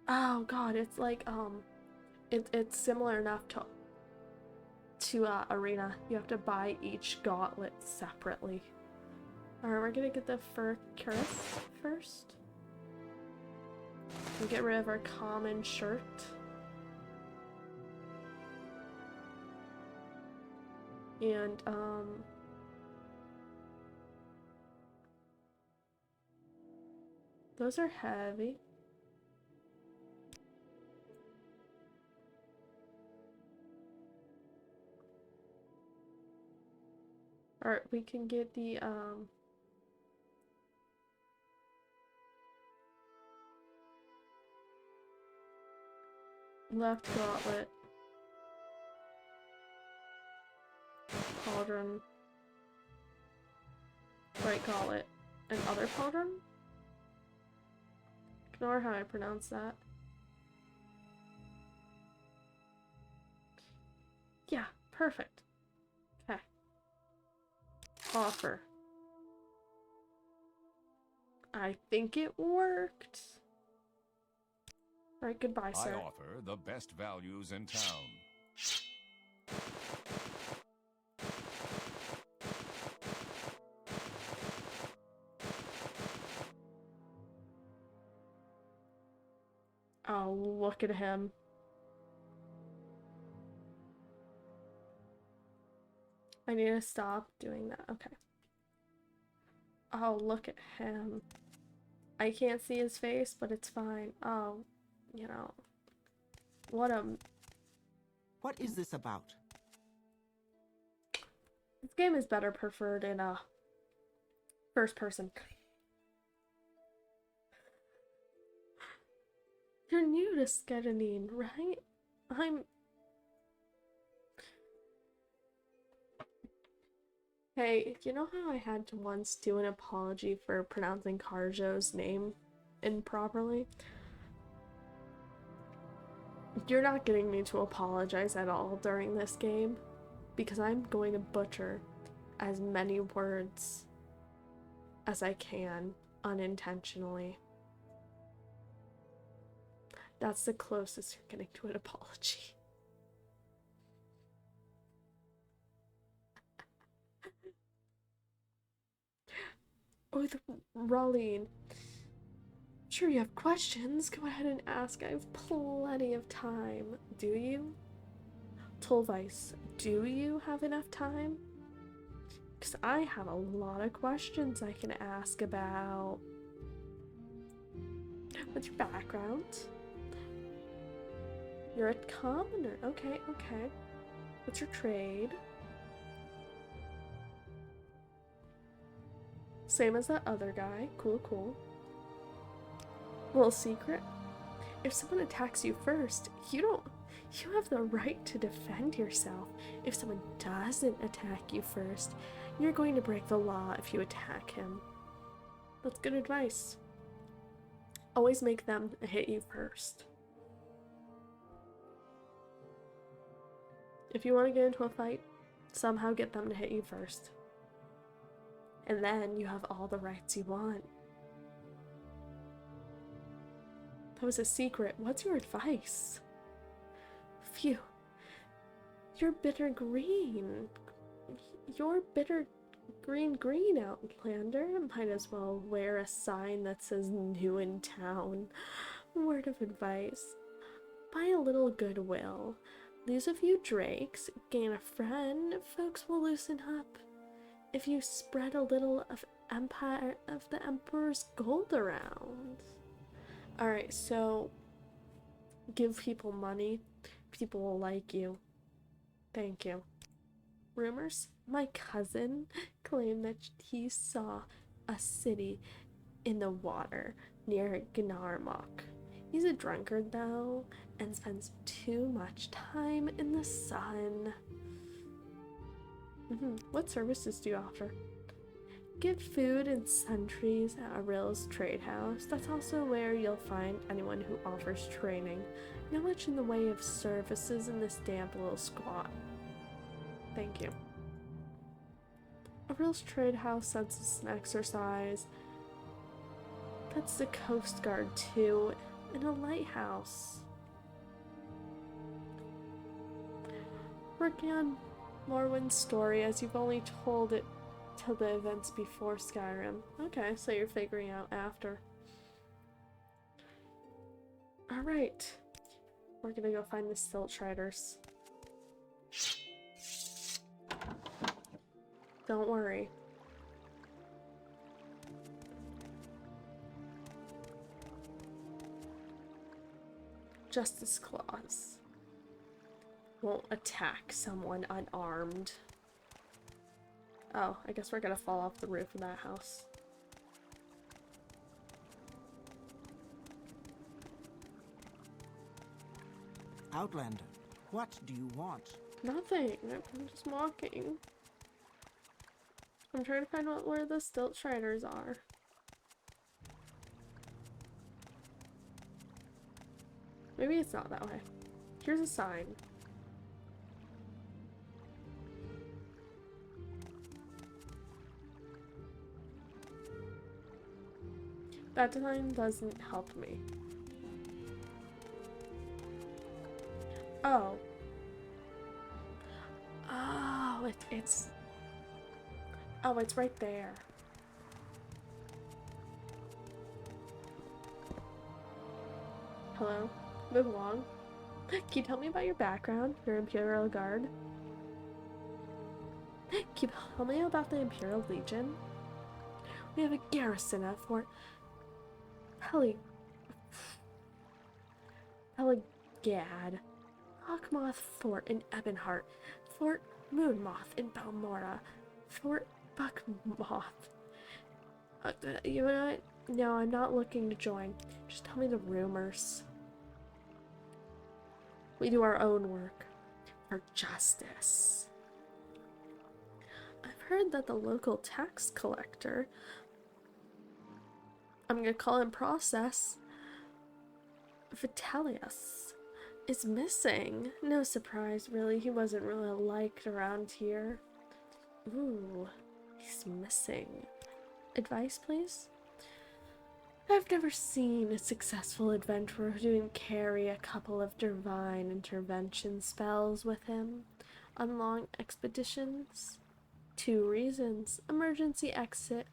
Oh god, it's like it's similar enough to Arena. You have to buy each gauntlet separately. Alright, we're gonna get the fur cuirass first. And get rid of our common shirt. And those are heavy. Alright, we can get the left gauntlet, pauldron, right gauntlet, and other pauldron? Ignore how I pronounce that. Yeah, perfect. Okay. Offer. I think it worked. Alright, goodbye, I sir. offer the best values in town. Oh, look at him. I need to stop doing that. Okay. Oh, look at him. I can't see his face, but it's fine. Oh, you know. What What is this about? This game is better preferred in a first person. You're new to Skedanine, right? Hey, you know how I had to once do an apology for pronouncing Karjo's name improperly? You're not getting me to apologize at all during this game, because I'm going to butcher as many words as I can unintentionally. That's the closest you're getting to an apology. With Rolene, Sure, you have questions. Go ahead and ask. I have plenty of time. Do you? Tolvice, do you have enough time? Because I have a lot of questions I can ask about. What's your background? You're a commoner. Okay, okay. What's your trade? Same as that other guy. Cool, cool. Little secret. If someone attacks you first, you have the right to defend yourself. If someone doesn't attack you first, you're going to break the law if you attack him. That's good advice. Always make them hit you first. If you want to get into a fight, somehow get them to hit you first. And then you have all the rights you want. That was a secret. What's your advice? Phew. You're bitter green. You're bitter green, Outlander. Might as well wear a sign that says new in town. Word of advice. Buy a little goodwill. Lose a few drakes. Gain a friend. Folks will loosen up. If you spread a little of the Emperor's gold around. Alright, so give people money. People will like you. Thank you. Rumors? My cousin claimed that he saw a city in the water near Gnarmok. He's a drunkard though, and spends too much time in the sun. What services do you offer? Give food and sundries at Arill's trade house. That's also where you'll find anyone who offers training. Not much in the way of services in this damp little squat. Thank you. Arill's trade house senses an exercise. That's the Coast Guard too, and a lighthouse. Working on Morrowind's story as you've only told it till the events before Skyrim. Okay, so you're figuring out after. Alright. We're gonna go find the Stilt Riders. Don't worry. Justice Clause. Won't attack someone unarmed. Oh, I guess we're gonna fall off the roof of that house. Outlander, what do you want? Nothing. I'm just walking. I'm trying to find out where the Stilt Riders are. Maybe it's not that way. Here's a sign. That sign doesn't help me. Oh. Oh, it's... Oh, it's right there. Hello? Move along. Can you tell me about your background, your Imperial Guard? Can you tell me about the Imperial Legion? We have a garrison at Fort Peligad, Hawkmoth Fort in Ebonheart, Fort Moonmoth in Balmora, Fort Buckmoth. You know what? No, I'm not looking to join. Just tell me the rumors. We do our own work. For justice. I've heard that the local tax collector, I'm gonna call him Process, Vitellius, is missing. No surprise, really. He wasn't really liked around here. Ooh, he's missing. Advice, please? I've never seen a successful adventurer who didn't carry a couple of divine intervention spells with him on long expeditions. 2 reasons: emergency exit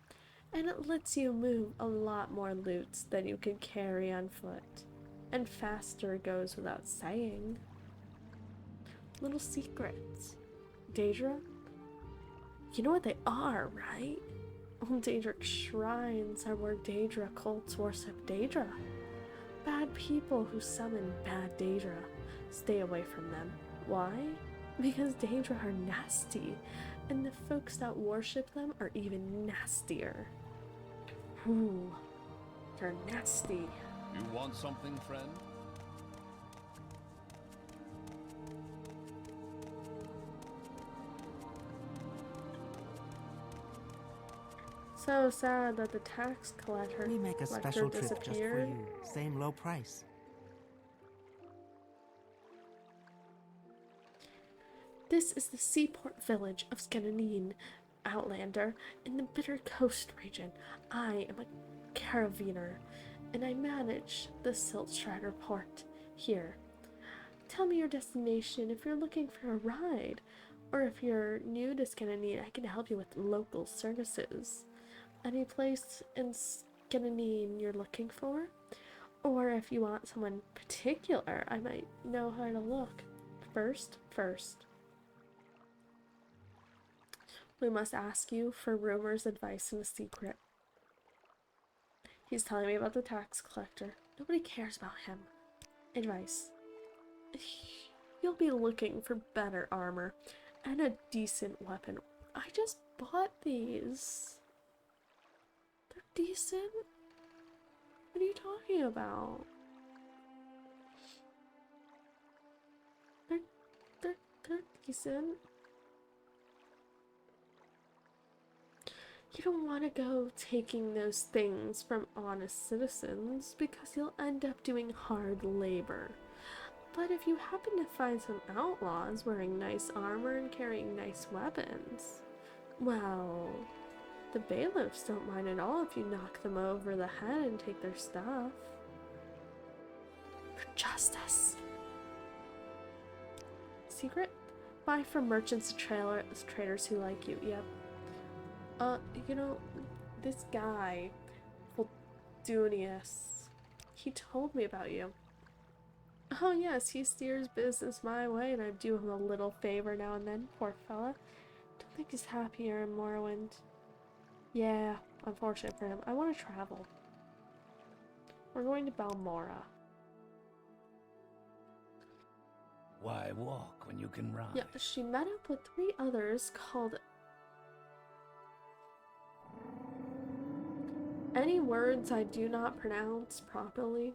and it lets you move a lot more loots than you can carry on foot. And faster goes without saying. Little secrets. Daedra? You know what they are, right? Old Daedric shrines are where Daedra cults worship Daedra. Bad people who summon bad Daedra. Stay away from them. Why? Because Daedra are nasty, and the folks that worship them are even nastier. Ooh, they're nasty. You want something, friend? So sad that the tax collector We make a special trip just for disappeared. you. Same low price. This is the seaport village of Scananine, Outlander, in the Bitter Coast region. I am a caravaner, and I manage the Siltstrider port here. Tell me your destination if you're looking for a ride, or if you're new to Scananine, I can help you with local services. Any place in Scananine you're looking for? Or if you want someone particular, I might know how to look. First. We must ask you for rumors, advice, and a secret. He's telling me about the tax collector. Nobody cares about him. Advice. You'll be looking for better armor and a decent weapon. I just bought these. They're decent? What are you talking about? They're decent. You don't want to go taking those things from honest citizens because you'll end up doing hard labor. But if you happen to find some outlaws wearing nice armor and carrying nice weapons, well, the bailiffs don't mind at all if you knock them over the head and take their stuff. For justice. Secret? Buy from merchants and traders who like you. Yep. You know, this guy, Voldunius, he told me about you. Oh yes, he steers business my way and I do him a little favor now and then, poor fella. Don't think he's happier in Morrowind. Yeah, unfortunate for him. I want to travel. We're going to Balmora. Why walk when you can ride? Yeah, she met up with 3 others called... Any words I do not pronounce properly,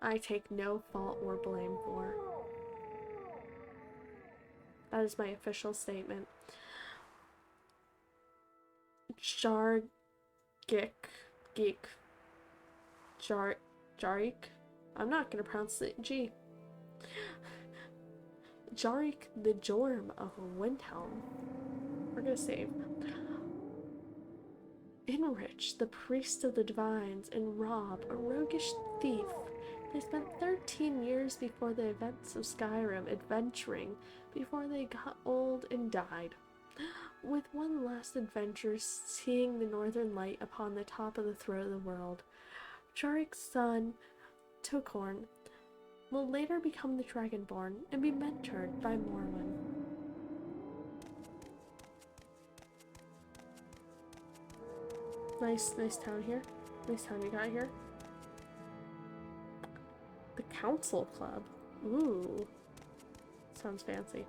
I take no fault or blame for. That is my official statement. Jarik. I'm not gonna pronounce the G. Jarik the Jorm of Windhelm. We're gonna save. Enrich, the priest of the divines, and Rob, a roguish thief. They spent 13 years before the events of Skyrim adventuring before they got old and died. With one last adventure, seeing the northern light upon the top of the throat of the world, Jarik's son, Tokorn, will later become the Dragonborn and be mentored by Morrowind. Nice town here. Nice town you got here. The Council Club. Ooh. Sounds fancy.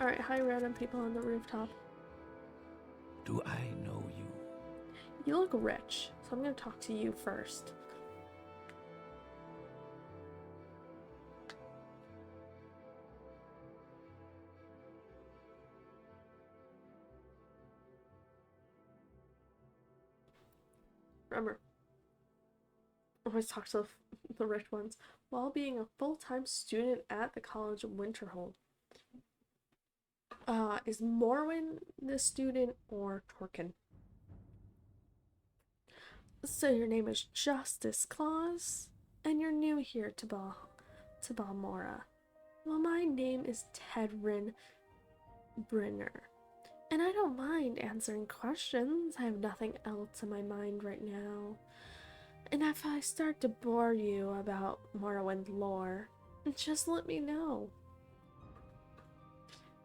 Alright, hi random people on the rooftop. Do I know you? You look rich, so I'm gonna talk to you first. Remember, always talk to the rich ones while being a full-time student at the College of Winterhold. Is Morrowind the student or Torkin? So your name is Justice Claus, and you're new here to Balmora. Well, my name is Tedrin Brynner, And I don't mind answering questions. I have nothing else in my mind right now. And if I start to bore you about Morrowind lore, just let me know.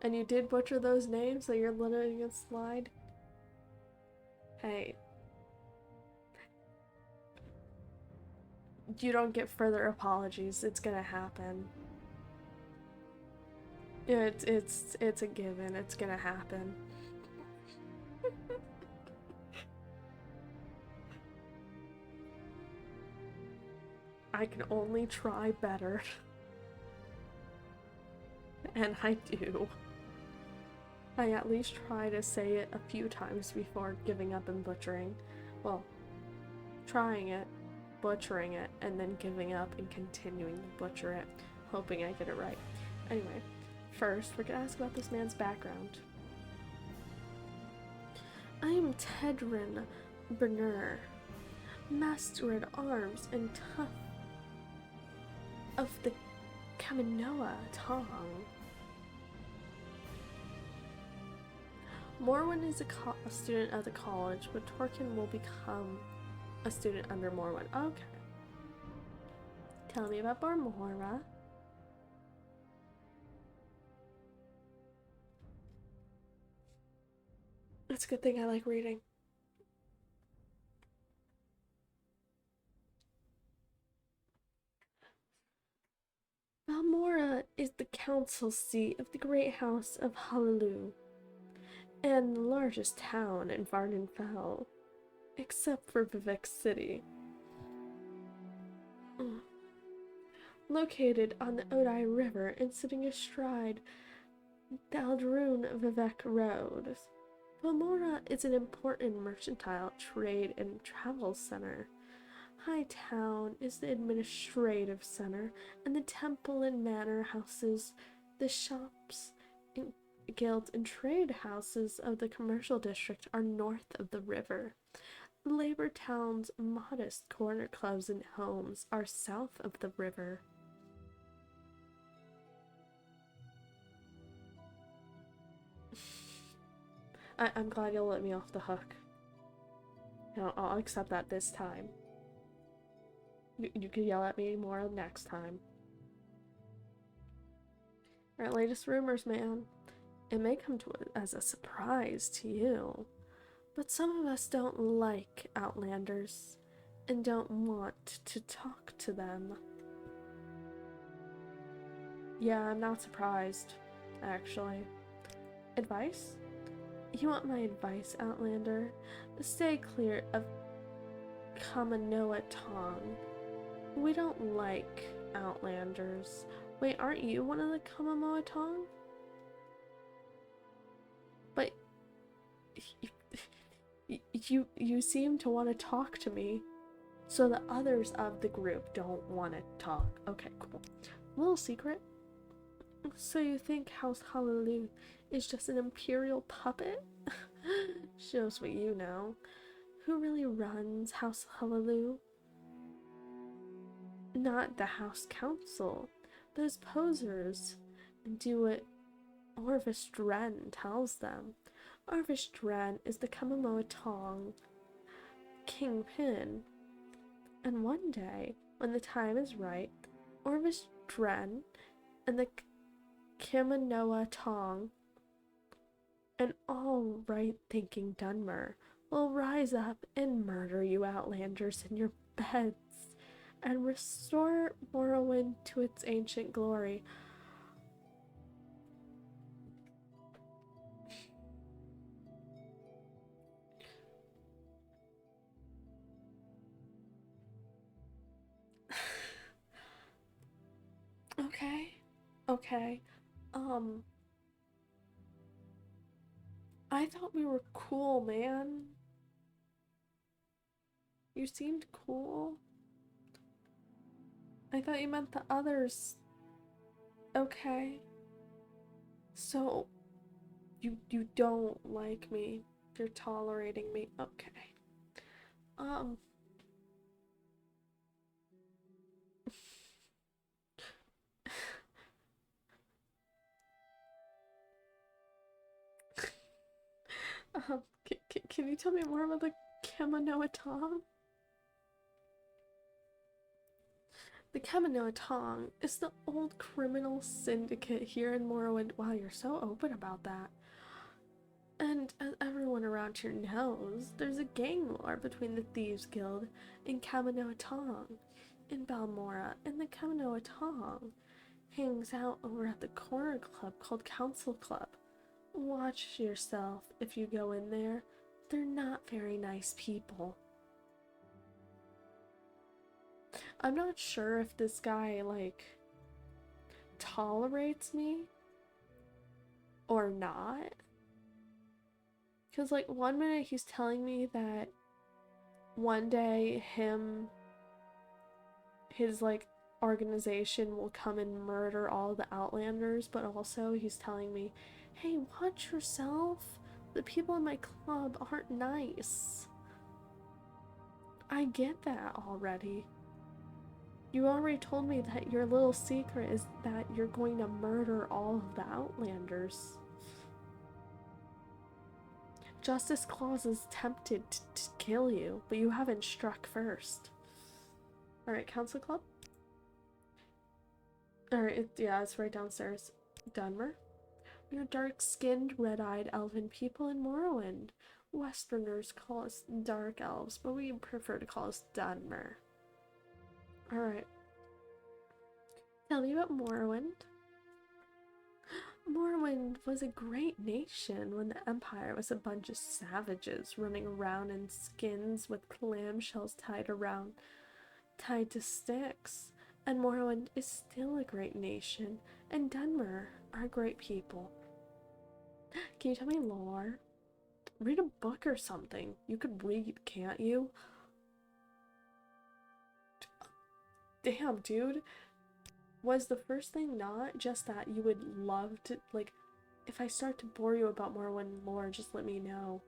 And you did butcher those names, so you're letting it slide? Hey. You don't get further apologies. It's gonna happen. It's a given. It's gonna happen. I can only try better. And I do. I at least try to say it a few times before giving up and butchering. Well, trying it, butchering it, and then giving up and continuing to butcher it, hoping I get it right. Anyway, first, we're gonna ask about this man's background. I am Tedrin Berner, master at arms and tough of the Kaminoa tongue. Morrowind is a student at the college, but Torkin will become a student under Morrowind. Okay. Tell me about Barmora. It's a good thing I like reading. Balmora is the council seat of the great house of Hallelu, and the largest town in Vardenfell, except for Vivek City. Located on the Odai River and sitting astride the Aldrune Vivek Road, Balmora is an important mercantile, trade, and travel center. High Town is the administrative center, and the temple and manor houses the shops, and guilds, and trade houses of the commercial district are north of the river. Labor Town's modest corner clubs and homes are south of the river. I'm glad you'll let me off the hook. I'll accept that this time. You can yell at me more next time. Our latest rumors, man. It may come as a surprise to you, but some of us don't like Outlanders and don't want to talk to them. Yeah, I'm not surprised, actually. Advice? You want my advice, Outlander? Stay clear of Kaminoa Tong. We don't like Outlanders. Wait, aren't you one of the Kaminoa Tong? But you seem to want to talk to me, so the others of the group don't want to talk. Okay, cool. Little secret. So you think House Hallelu is just an imperial puppet? Shows what you know. Who really runs House Hallelu? Not the House Council. Those posers do what Orvis Dren tells them. Orvis Dren is the Kamamoa Tong kingpin. And one day, when the time is right, Orvis Dren and the Kaminoa Tong and all right-thinking Dunmer will rise up and murder you Outlanders in your beds and restore Morrowind to its ancient glory. Okay. I thought we were cool, man. You seemed cool. I thought you meant the others. Okay. So, you don't like me. You're tolerating me. Okay. Can you tell me more about the Kaminoa Tong? The Kaminoa Tong is the old criminal syndicate here in Morrowind. Wow, you're so open about that. And as everyone around here knows, there's a gang war between the Thieves Guild and Kaminoa Tong in Balmora, and the Kaminoa Tong hangs out over at the corner club called Council Club. Watch yourself if you go in there. They're not very nice people. I'm not sure if this guy, like, tolerates me or not. Because, like, one minute he's telling me that one day his, like, organization will come and murder all the Outlanders, but also he's telling me, hey, watch yourself. The people in my club aren't nice. I get that already. You already told me that your little secret is that you're going to murder all of the Outlanders. Justice Claus is tempted to kill you, but you haven't struck first. Alright, Council Club? Alright, yeah, it's right downstairs. Dunmer? We are dark-skinned, red-eyed elven people in Morrowind. Westerners call us dark elves, but we prefer to call us Dunmer. Alright. Tell me about Morrowind. Morrowind was a great nation when the Empire was a bunch of savages running around in skins with clamshells tied to sticks. And Morrowind is still a great nation, and Dunmer are great people. Can you tell me lore? Read a book or something. You could read, can't you? Damn, dude. Was the first thing not just that you would love to, like, if I start to bore you about Morrowind lore, just let me know.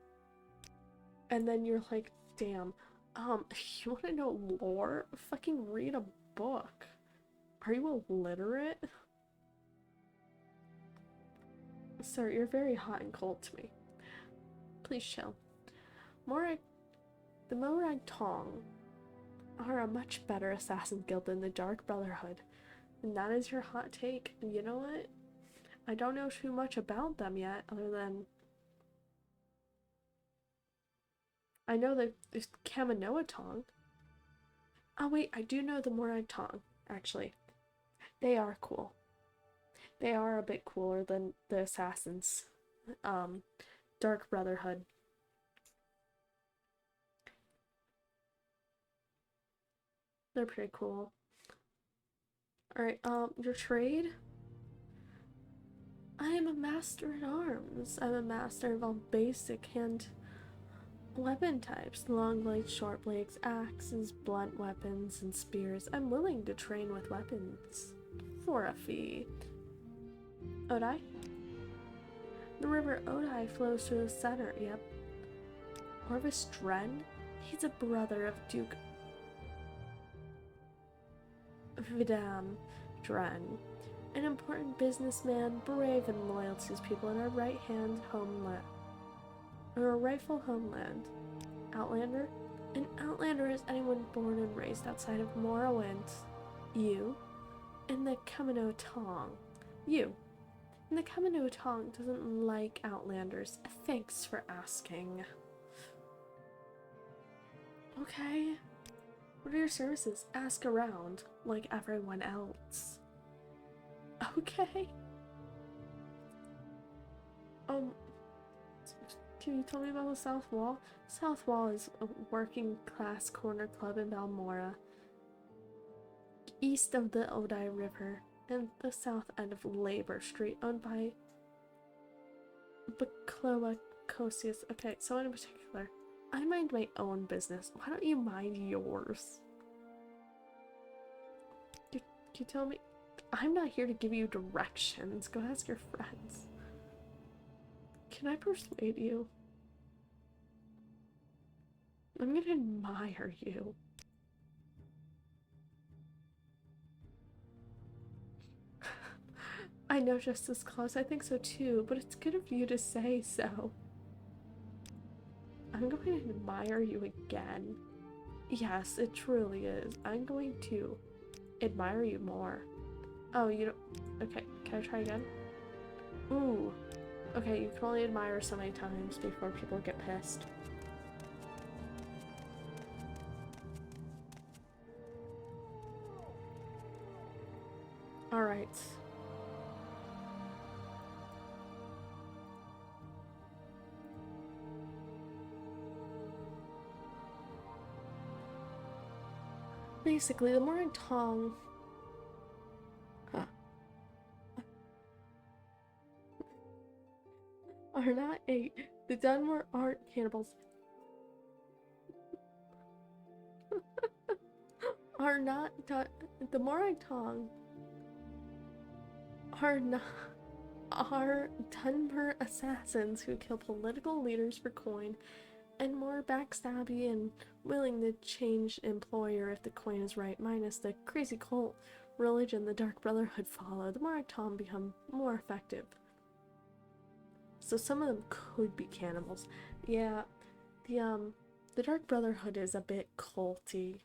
And then you're like, damn, you want to know lore? Fucking read a book. Are you illiterate? Sir, you're very hot and cold to me. Please chill. The Morag Tong are a much better assassin guild than the Dark Brotherhood. And that is your hot take. And you know what? I don't know too much about them yet, other than I know that there's Kaminoa Tong. Oh wait, I do know the Morag Tong, actually. They are cool. They are a bit cooler than the assassins. Dark Brotherhood. They're pretty cool. Alright, your trade? I am a master at arms. I'm a master of all basic hand weapon types. Long blades, short blades, axes, blunt weapons, and spears. I'm willing to train with weapons. For a fee. Odai? The river Odai flows through the center, yep. Orvis Dren? He's a brother of Duke Vidam Dren, an important businessman, brave and loyal to his people in our rightful homeland. Outlander? An Outlander is anyone born and raised outside of Morrowind. You? And the Kaminoa Tong. You. And the Kaminoa Tong doesn't like Outlanders. Thanks for asking. Okay. What are your services? Ask around, like everyone else. Okay. Can you tell me about the South Wall? South Wall is a working class corner club in Balmora, east of the Odai River, and the south end of Labor Street, owned by Baklova Kosius. Okay, so in particular, I mind my own business. Why don't you mind yours? Can you tell me? I'm not here to give you directions. Go ask your friends. Can I persuade you? I'm gonna admire you. I know Justice Claus, I think so too, but it's good of you to say so. I'm going to admire you again. Yes, it truly is. I'm going to admire you more. Oh, you don't... Okay, can I try again? Ooh. Okay, you can only admire so many times before people get pissed. Alright. Basically, the Morrowind Tong... Huh. Are not the Dunmer aren't cannibals. Are not the Morag Tong are not are Dunmer assassins who kill political leaders for coin, and more backstabby and willing to change employer if the coin is right, minus the crazy cult religion the Dark Brotherhood follow. The Morag Tong become more effective. So some of them could be cannibals. Yeah, the Dark Brotherhood is a bit culty.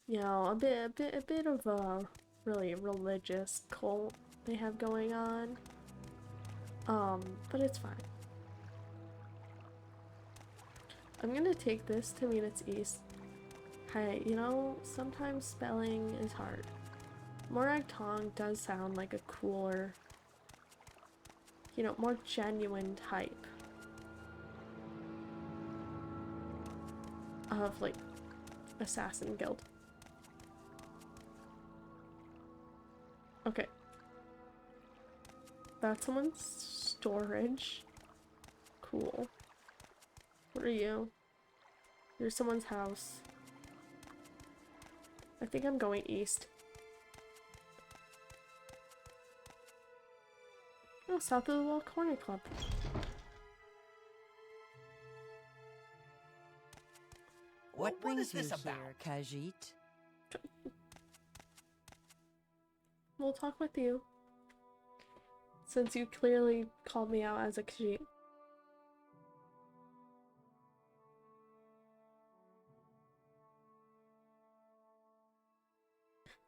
You know, a bit of a really religious cult they have going on. But it's fine. I'm gonna take this to mean it's east. Hey, you know, sometimes spelling is hard. Morag Tong does sound like a cooler, you know, more genuine type of, like, assassin guild. Okay. That's someone's storage. Cool. What are you? You're someone's house. I think I'm going east. Oh, south of the Little Corner Club. What brings you here, Khajiit? We'll talk with you. Since you clearly called me out as a Khajiit.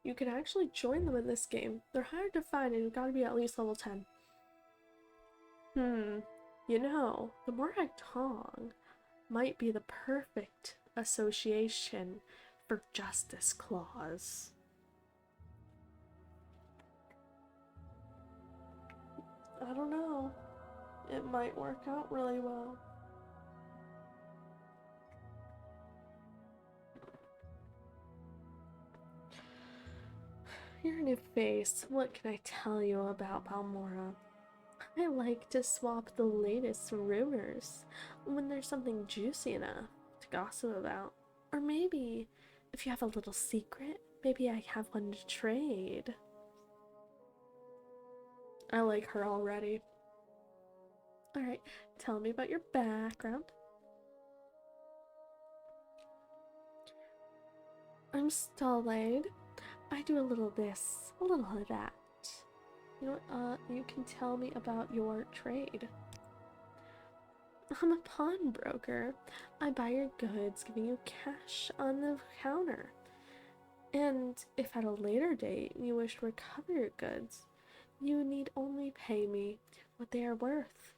You can actually join them in this game. They're hard to find and you've got to be at least level 10. You know, the Morag Tong might be the perfect association for Justice Clause. I don't know. It might work out really well. You're a new face. What can I tell you about Balmora? I like to swap the latest rumors when there's something juicy enough to gossip about. Or maybe, if you have a little secret, maybe I have one to trade. I like her already. Alright, tell me about your background. I'm stolid. I do a little this, a little of that. You know what, you can tell me about your trade. I'm a pawnbroker. I buy your goods, giving you cash on the counter. And if at a later date you wish to recover your goods, you need only pay me what they are worth,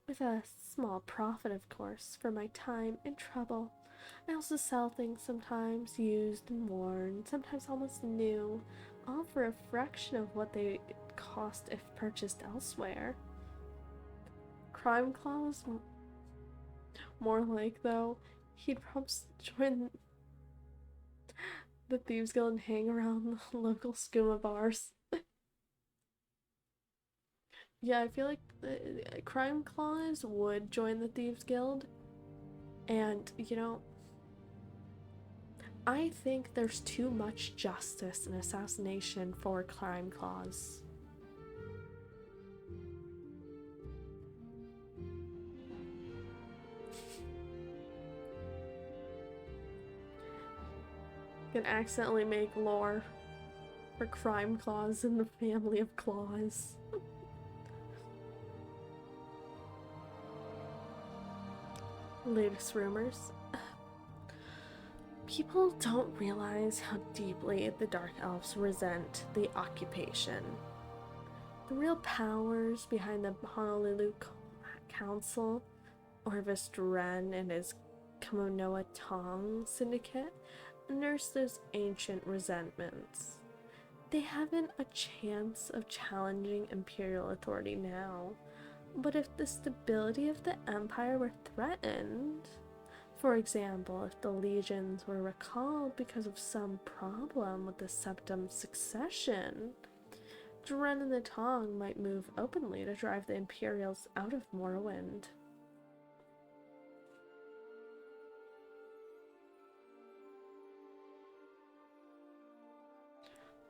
with a small profit, of course, for my time and trouble. I also sell things sometimes used and worn, sometimes almost new, all for a fraction of what they cost if purchased elsewhere. Crime clause? More like, though, he'd probably join the Thieves Guild and hang around the local skooma bars. Yeah, I feel like the Crime Clause would join the Thieves Guild, and, you know, I think there's too much justice and assassination for Crime Clause. Can accidentally make lore for Crime Clause in the family of Claws. Latest rumors. People don't realize how deeply the Dark Elves resent the occupation. The real powers behind the Honolulu Council, Orvis Dren and his Kamonoa Tong syndicate, nurse those ancient resentments. They haven't a chance of challenging imperial authority now, but if the stability of the empire were threatened, for example, if the legions were recalled because of some problem with the septum succession, Dren and the Tong might move openly to drive the Imperials out of Morrowind.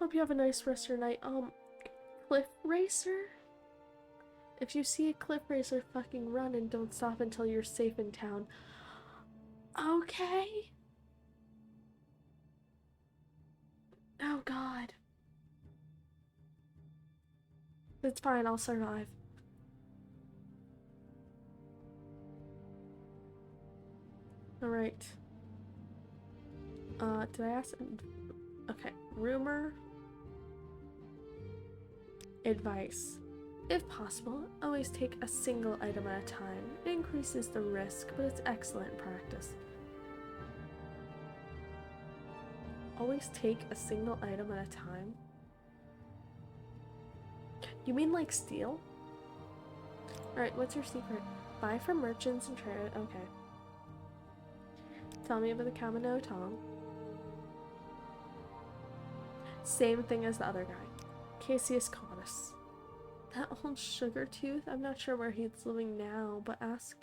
Hope you have a nice rest of your night. Cliff Racer? If you see a Cliff Racer, fucking run and don't stop until you're safe in town. Okay? Oh god. It's fine, I'll survive. Alright. Did I ask? Okay, rumor. Advice. If possible, always take a single item at a time. It increases the risk, but it's excellent practice. Always take a single item at a time? You mean like steal? Alright, what's your secret? Buy from merchants and trade. Okay. Tell me about the Kamino Tong. Same thing as the other guy. Cassius Codus. That old sugar tooth? I'm not sure where he's living now, but ask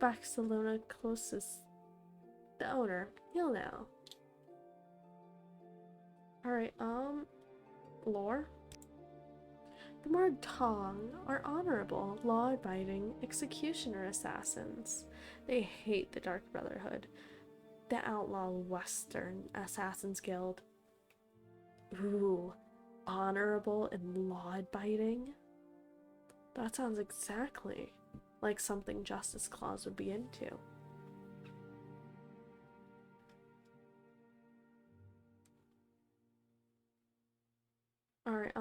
Barcelona closest. The owner. He'll know. Alright, lore? The Morrowind Tong are honorable, law-abiding executioner assassins. They hate the Dark Brotherhood, the outlaw Western Assassins Guild. Ooh, honorable and law-abiding? That sounds exactly like something Justice Clause would be into. Alright,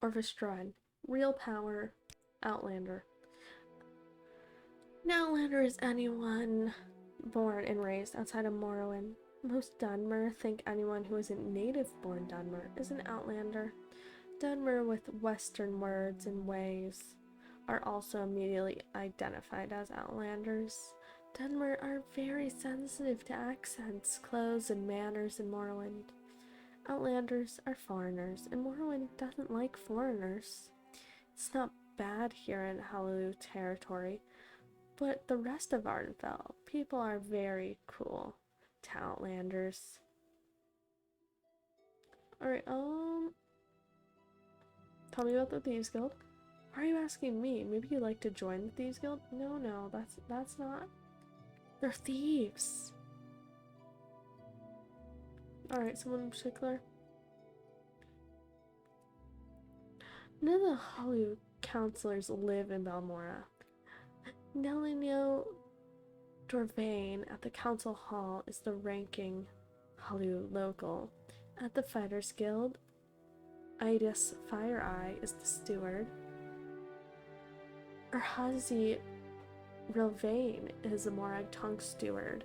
Orvis Dren. Real power, Outlander. An Outlander is anyone born and raised outside of Morrowind. Most Dunmer think anyone who isn't native-born Dunmer is an Outlander. Dunmer with Western words and ways are also immediately identified as Outlanders. Dunmer are very sensitive to accents, clothes, and manners in Morrowind. Outlanders are foreigners, and Morrowind doesn't like foreigners. It's not bad here in Honolulu territory, but the rest of Ardenfell, people are very cool to Outlanders. Alright, tell me about the Thieves Guild. Why are you asking me? Maybe you'd like to join the Thieves Guild? No, that's not. They're thieves. Alright, someone in particular? None of the Hollywood counselors live in Balmora. Nelino Dorvain at the council hall is the ranking Hollywood local. At the Fighters Guild, Idis Fireeye is the steward. Erhazi Rilvain is the Morag Tongue steward.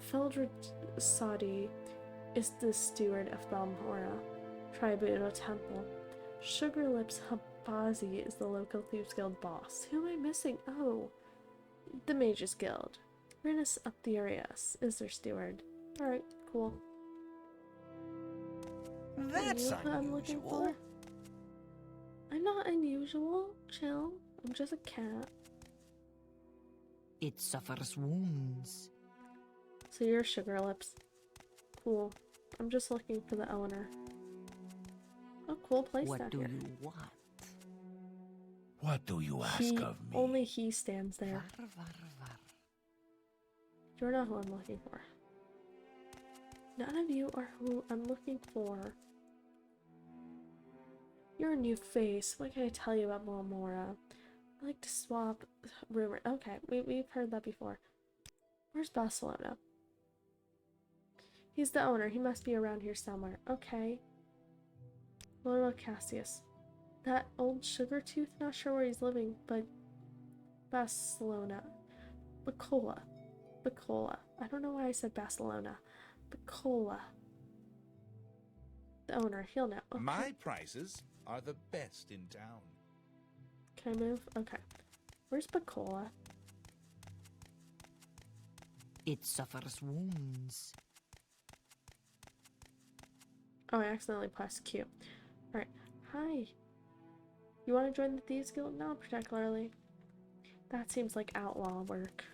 Feldred Sadi is the steward of Balmora Tribunal Temple. Sugarlips Habazi is the local Thieves Guild boss. Who am I missing? Oh, the Mages Guild. Rinus Aetherius is their steward. Alright, cool. That's I'm looking for? unusual. I'm not unusual. Chill. I'm just a cat. It suffers wounds. So you're Sugarlips. Cool. I'm just looking for the owner. Oh, cool place What down do here. you want? What do you ask He, of me? only he stands there. Var, var, var. You're not who I'm looking for. None of you are who I'm looking for. You're a new face. What can I tell you about Balmora? I like to swap rumor. Okay, we've heard that before. Where's Barcelona? He's the owner. He must be around here somewhere. Okay. What about Cassius? That old sugar tooth? Not sure where he's living, but Barcelona. Bacola. Bacola. I don't know why I said Barcelona. Bacola. The owner. He'll know. Okay. My prices are the best in town. Can I move? Okay. Where's Bacola? It suffers wounds. Oh, I accidentally pressed Q. Alright. Hi. You want to join the Thieves Guild? Not particularly. That seems like outlaw work.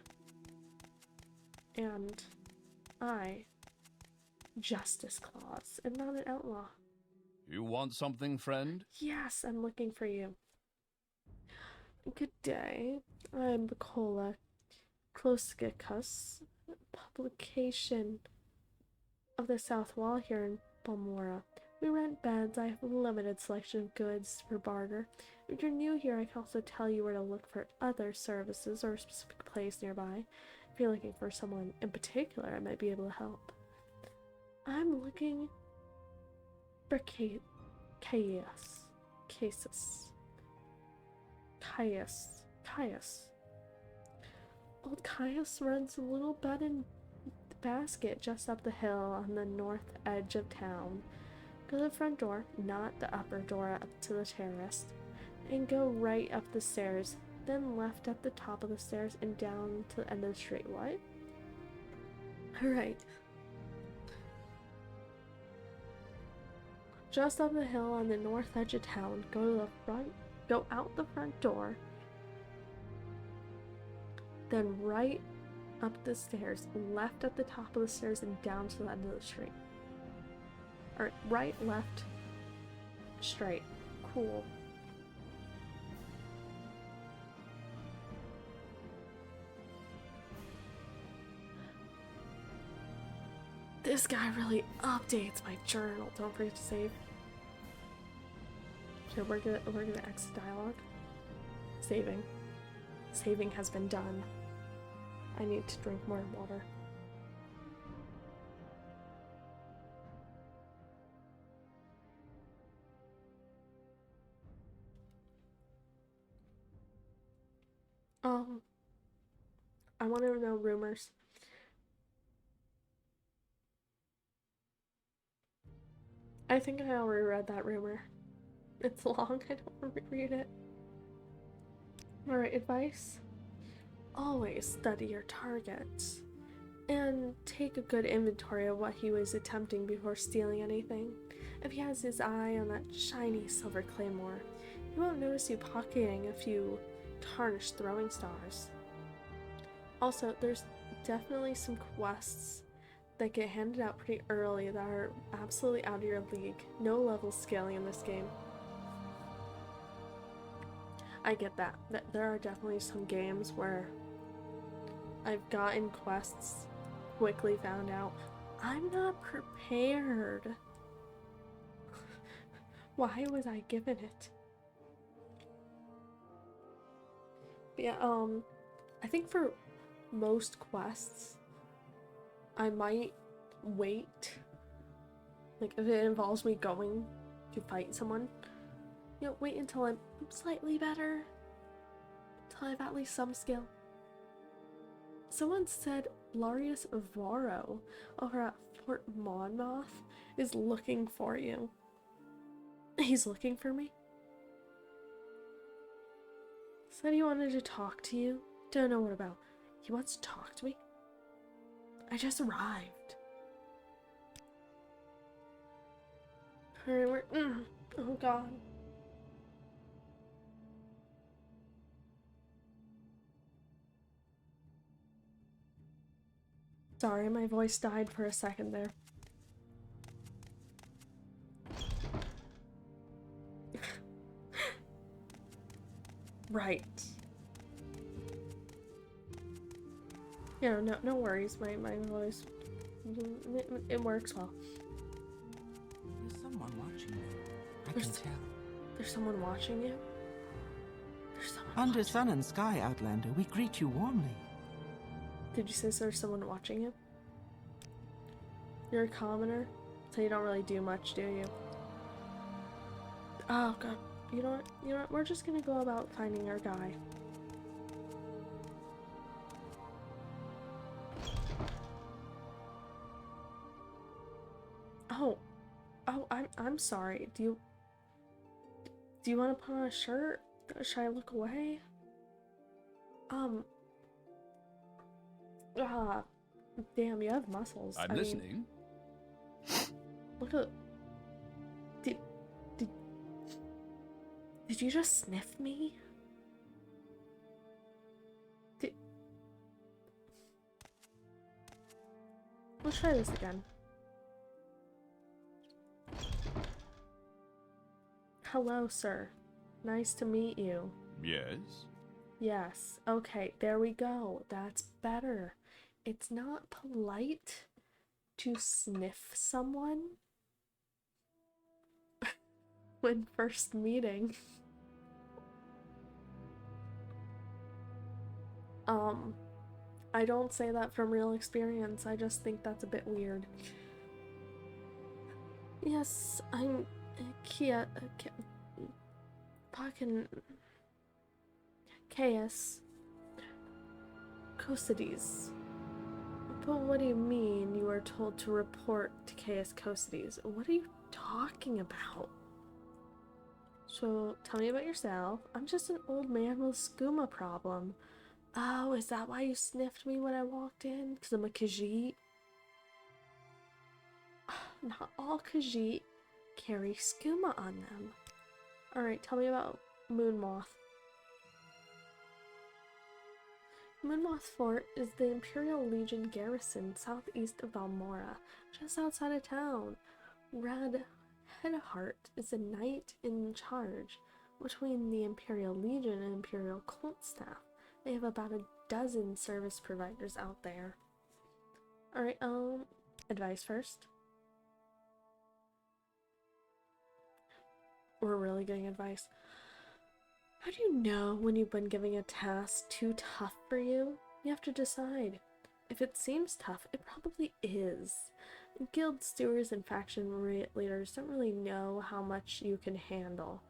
And Justice Clause, am not an outlaw. You want something, friend? Yes, I'm looking for you. Good day. I'm Bacola Kloskicus, publication of the South Wall here in Balmora. We rent beds. I have a limited selection of goods for barter. If you're new here, I can also tell you where to look for other services or a specific place nearby. If you're looking for someone in particular, I might be able to help. I'm looking for Caius. Old Caius runs a little bed and basket just up the hill on the north edge of town. Go to the front door, not the upper door up to the terrace, and go right up the stairs, then left at the top of the stairs and down to the end of the street. What? Alright. Just up the hill on the north edge of town, go out the front door, then right up the stairs, left at the top of the stairs and down to the end of the street. Alright, right, left, straight. Cool. This guy really updates my journal. Don't forget to save. Okay, we're gonna exit dialogue. Saving. Saving has been done. I need to drink more water. I want to know rumors. I think I already read that rumor. It's long, I don't want to reread it. Alright, advice? Always study your targets. And take a good inventory of what he was attempting before stealing anything. If he has his eye on that shiny silver claymore, he won't notice you pocketing a few tarnished throwing stars. Also, there's definitely some quests that get handed out pretty early that are absolutely out of your league. No level scaling in this game. I get that. There are definitely some games where I've gotten quests, quickly found out I'm not prepared. Why was I given it? But yeah, I think for most quests, I might wait. Like, if it involves me going to fight someone, you know, wait until I'm slightly better. Until I have at least some skill. Someone said Larius Varro over at Fort Monmouth is looking for you. He's looking for me? Said he wanted to talk to you. Don't know what about. He wants to talk to me? I just arrived. Alright, we're... oh god. Sorry, my voice died for a second there. Right. You know, no worries. My voice, it works well. There's someone watching you. I There's- can tell. There's someone watching you? There's someone Under sun and sky, Outlander, we greet you warmly. Did you say there's someone watching you? You're a commoner, so you don't really do much, do you? Oh god. You know what? You know what? We're just gonna go about finding our guy. Oh. Oh, I'm sorry. Do you want to put on a shirt? Should I look away? Damn, you have muscles. I'm I mean, listening. look at. Did you just sniff me? Let's try this again. Hello, sir. Nice to meet you. Yes? Yes. Okay, there we go. That's better. It's not polite to sniff someone when first meeting. I don't say that from real experience. I just think that's a bit weird. Yes, I'm Kia fucking Chaos Cosides. But what do you mean you are told to report to Chaos Cosides? What are you talking about? So, tell me about yourself. I'm just an old man with a skooma problem. Oh, is that why you sniffed me when I walked in? Because I'm a Khajiit? Not all Khajiit carry skooma on them. Alright, tell me about Moonmoth. Moonmoth Fort is the Imperial Legion garrison southeast of Balmora, just outside of town. Red Headheart is a knight in charge between the Imperial Legion and Imperial Cult staff. They have about a dozen service providers out there. Alright, advice first. We're really getting advice. How do you know when you've been giving a task too tough for you? You have to decide. If it seems tough, it probably is. Guild stewards and faction leaders don't really know how much you can handle.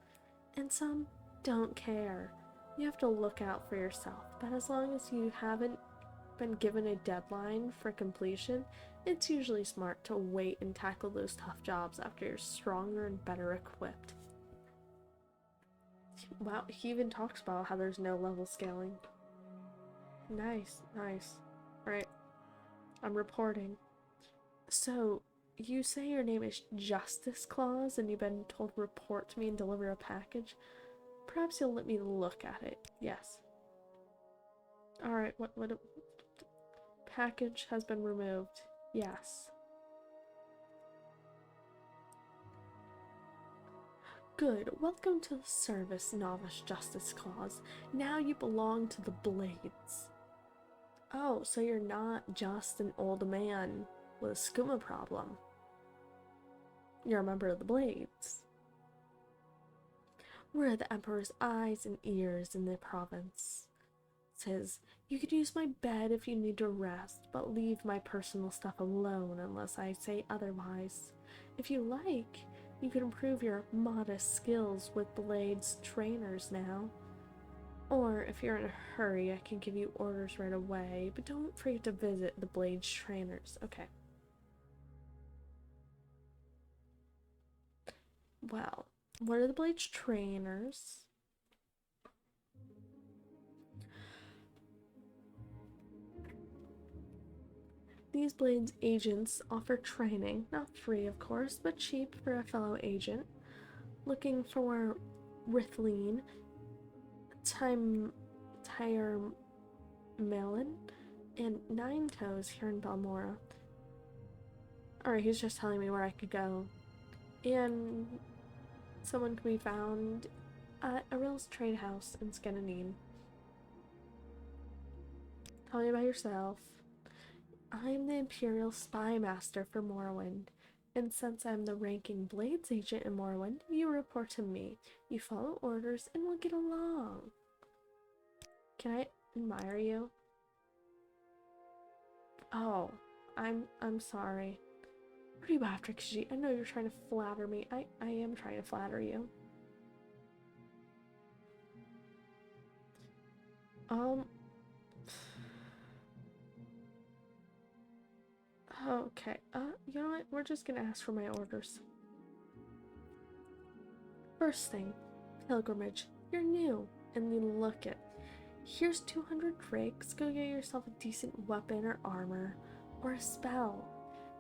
And some don't care. You have to look out for yourself, but as long as you haven't been given a deadline for completion, it's usually smart to wait and tackle those tough jobs after you're stronger and better equipped. Wow, he even talks about how there's no level scaling. Nice, nice. Right, I'm reporting. So, you say your name is Justice Claus and you've been told to report to me and deliver a package? Perhaps you'll let me look at it. Yes. Alright, what package has been removed. Yes. Good. Welcome to the service, Novice Justice Claus. Now you belong to the Blades. Oh, so you're not just an old man with a skooma problem. You're a member of the Blades. We're the Emperor's eyes and ears in the province. It says, you could use my bed if you need to rest, but leave my personal stuff alone unless I say otherwise. If you like, you can improve your modest skills with Blades trainers now. Or if you're in a hurry, I can give you orders right away, but don't forget to visit the Blades trainers. Okay. Well, what are the Blades trainers? These Blades agents offer training, not free of course, but cheap for a fellow agent. Looking for Rithleen, Tyre Melon, and Nine Toes here in Balmora. Alright, he's just telling me where I could go. And someone can be found at Aril's Trade House in Skenanine. Tell me about yourself. I'm the Imperial Spy Master for Morrowind, and since I'm the ranking Blades agent in Morrowind, you report to me. You follow orders and we'll get along. Can I admire you? Oh, I'm sorry. What are you after, Khajiit? I know you're trying to flatter me. I am trying to flatter you. Okay, you know what? We're just gonna ask for my orders. First thing, pilgrimage. You're new, and you look it. Here's 200 drakes. Go get yourself a decent weapon or armor, or a spell.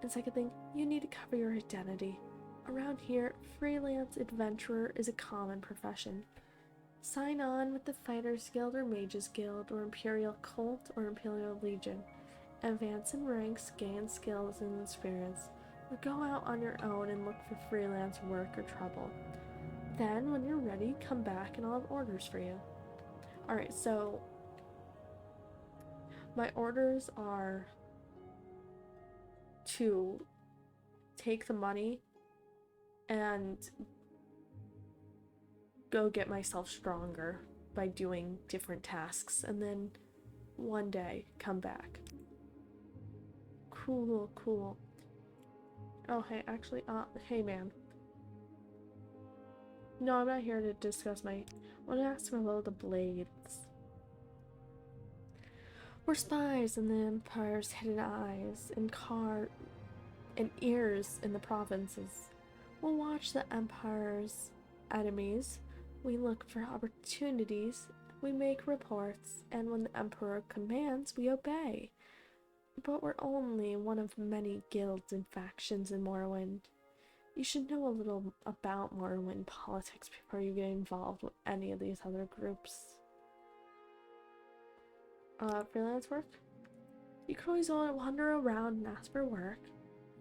And second thing, you need to cover your identity. Around here, freelance adventurer is a common profession. Sign on with the Fighters Guild or Mages Guild or Imperial Cult or Imperial Legion. Advance in ranks, gain skills and experience, or go out on your own and look for freelance work or trouble. Then, when you're ready, come back and I'll have orders for you. Alright, so my orders are to take the money and go get myself stronger by doing different tasks, and then one day come back. Cool. Oh, hey, actually, hey, man. No, I'm not here to discuss I want to ask him about the blades. We're spies in the Empire's hidden eyes and ears in the provinces. We'll watch the Empire's enemies. We look for opportunities. We make reports, and when the Emperor commands, we obey. But we're only one of many guilds and factions in Morrowind. You should know a little about Morrowind politics before you get involved with any of these other groups. Freelance work? You can always wander around and ask for work.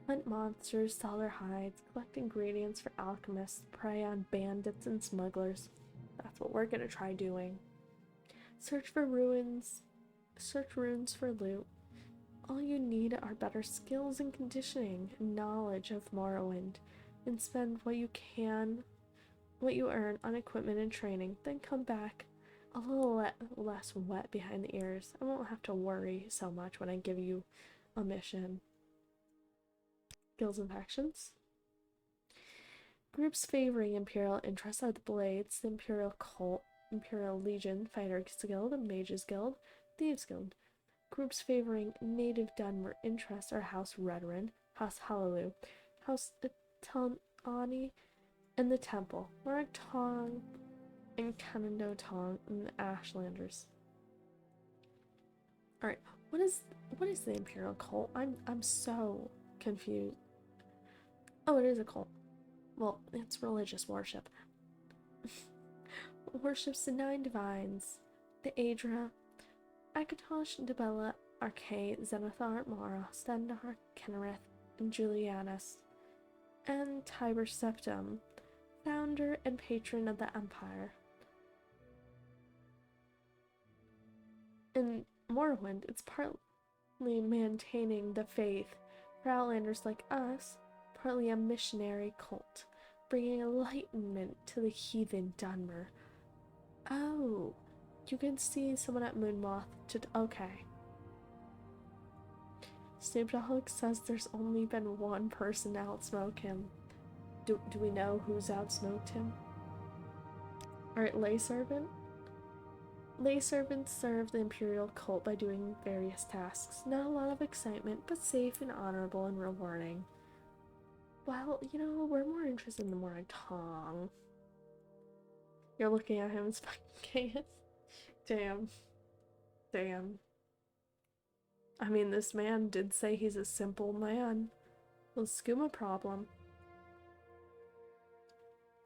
Hunt monsters, sell their hides, collect ingredients for alchemists, prey on bandits and smugglers. That's what we're gonna try doing. Search runes for loot. All you need are better skills and conditioning and knowledge of Morrowind, and spend what you earn on equipment and training, then come back a little less wet behind the ears. I won't have to worry so much when I give you a mission. Guilds and factions. Groups favoring Imperial interests are the Blades, the Imperial Cult, Imperial Legion, Fighters Guild, the Mages Guild, Thieves Guild. Groups favoring native Dunmer interests are House Redrin, House Hallelu, House Talani, and the Temple, Morag Tong, and Canando Tong, and the Ashlanders. Alright, what is the Imperial Cult? I'm so confused. Oh, it is a cult. Well, it's religious worship. Worships the 9 divines, the Aedra, Akatosh, Dibella, Arcade, Zenithar, Mara, Stendar, Kenrith, and Julianus, and Tiber Septim, founder and patron of the Empire. In Morrowind, it's partly maintaining the faith for outlanders like us, partly a missionary cult, bringing enlightenment to the heathen Dunmer. Oh, you can see someone at Moonmoth okay. Snoop Dogg says there's only been one person to outsmoke him. Do we know who's outsmoked him? Alright, Lay Servant. Lay servants serve the Imperial cult by doing various tasks. Not a lot of excitement, but safe and honorable and rewarding. Well, you know, we're more interested in the Morag Tong. You're looking at him, it's fucking chaos. Damn. I mean, this man did say he's a simple man. Well, skooma problem.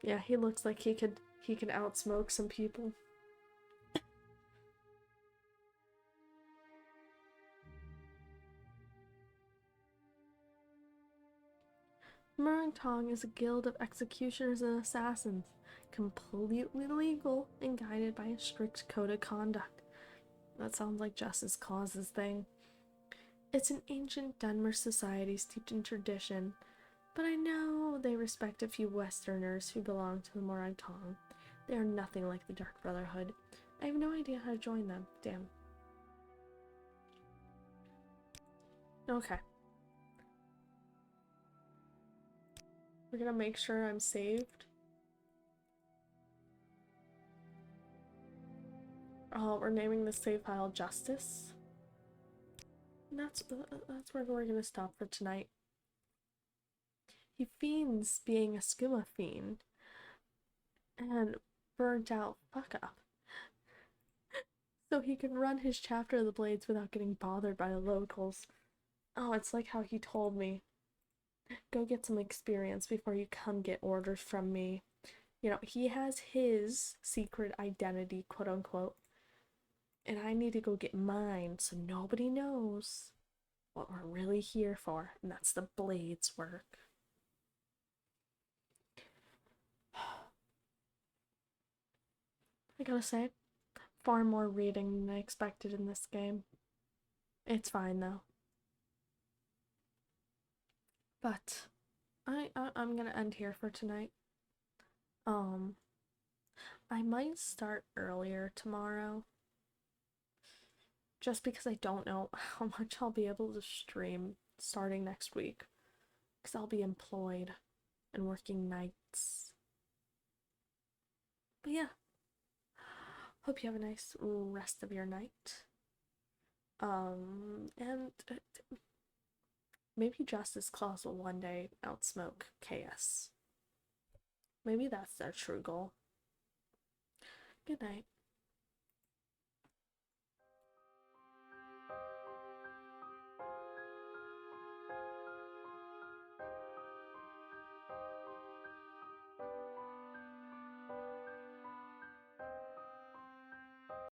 Yeah, he looks like he could outsmoke some people. Morag Tong is a guild of executioners and assassins, completely legal and guided by a strict code of conduct. That sounds like Justice Claus's thing. It's an ancient Dunmer society steeped in tradition, but I know they respect a few Westerners who belong to the Morag Tong. They are nothing like the Dark Brotherhood. I have no idea how to join them. Damn. Okay. We're gonna make sure I'm saved. Oh, we're naming the save file Justice. And that's where we're gonna stop for tonight. He fiends being a skooma fiend and burnt out fuck up. So he can run his chapter of the Blades without getting bothered by the locals. Oh, it's like how he told me, go get some experience before you come get orders from me. You know, he has his secret identity, quote unquote, and I need to go get mine so nobody knows what we're really here for, and that's the Blades work. I gotta say, far more reading than I expected in this game. It's fine though. But I'm gonna end here for tonight. I might start earlier tomorrow. Just because I don't know how much I'll be able to stream starting next week. Because I'll be employed and working nights. But yeah. Hope you have a nice rest of your night. And maybe Justice Clause will one day outsmoke KS. Maybe that's their true goal. Good night.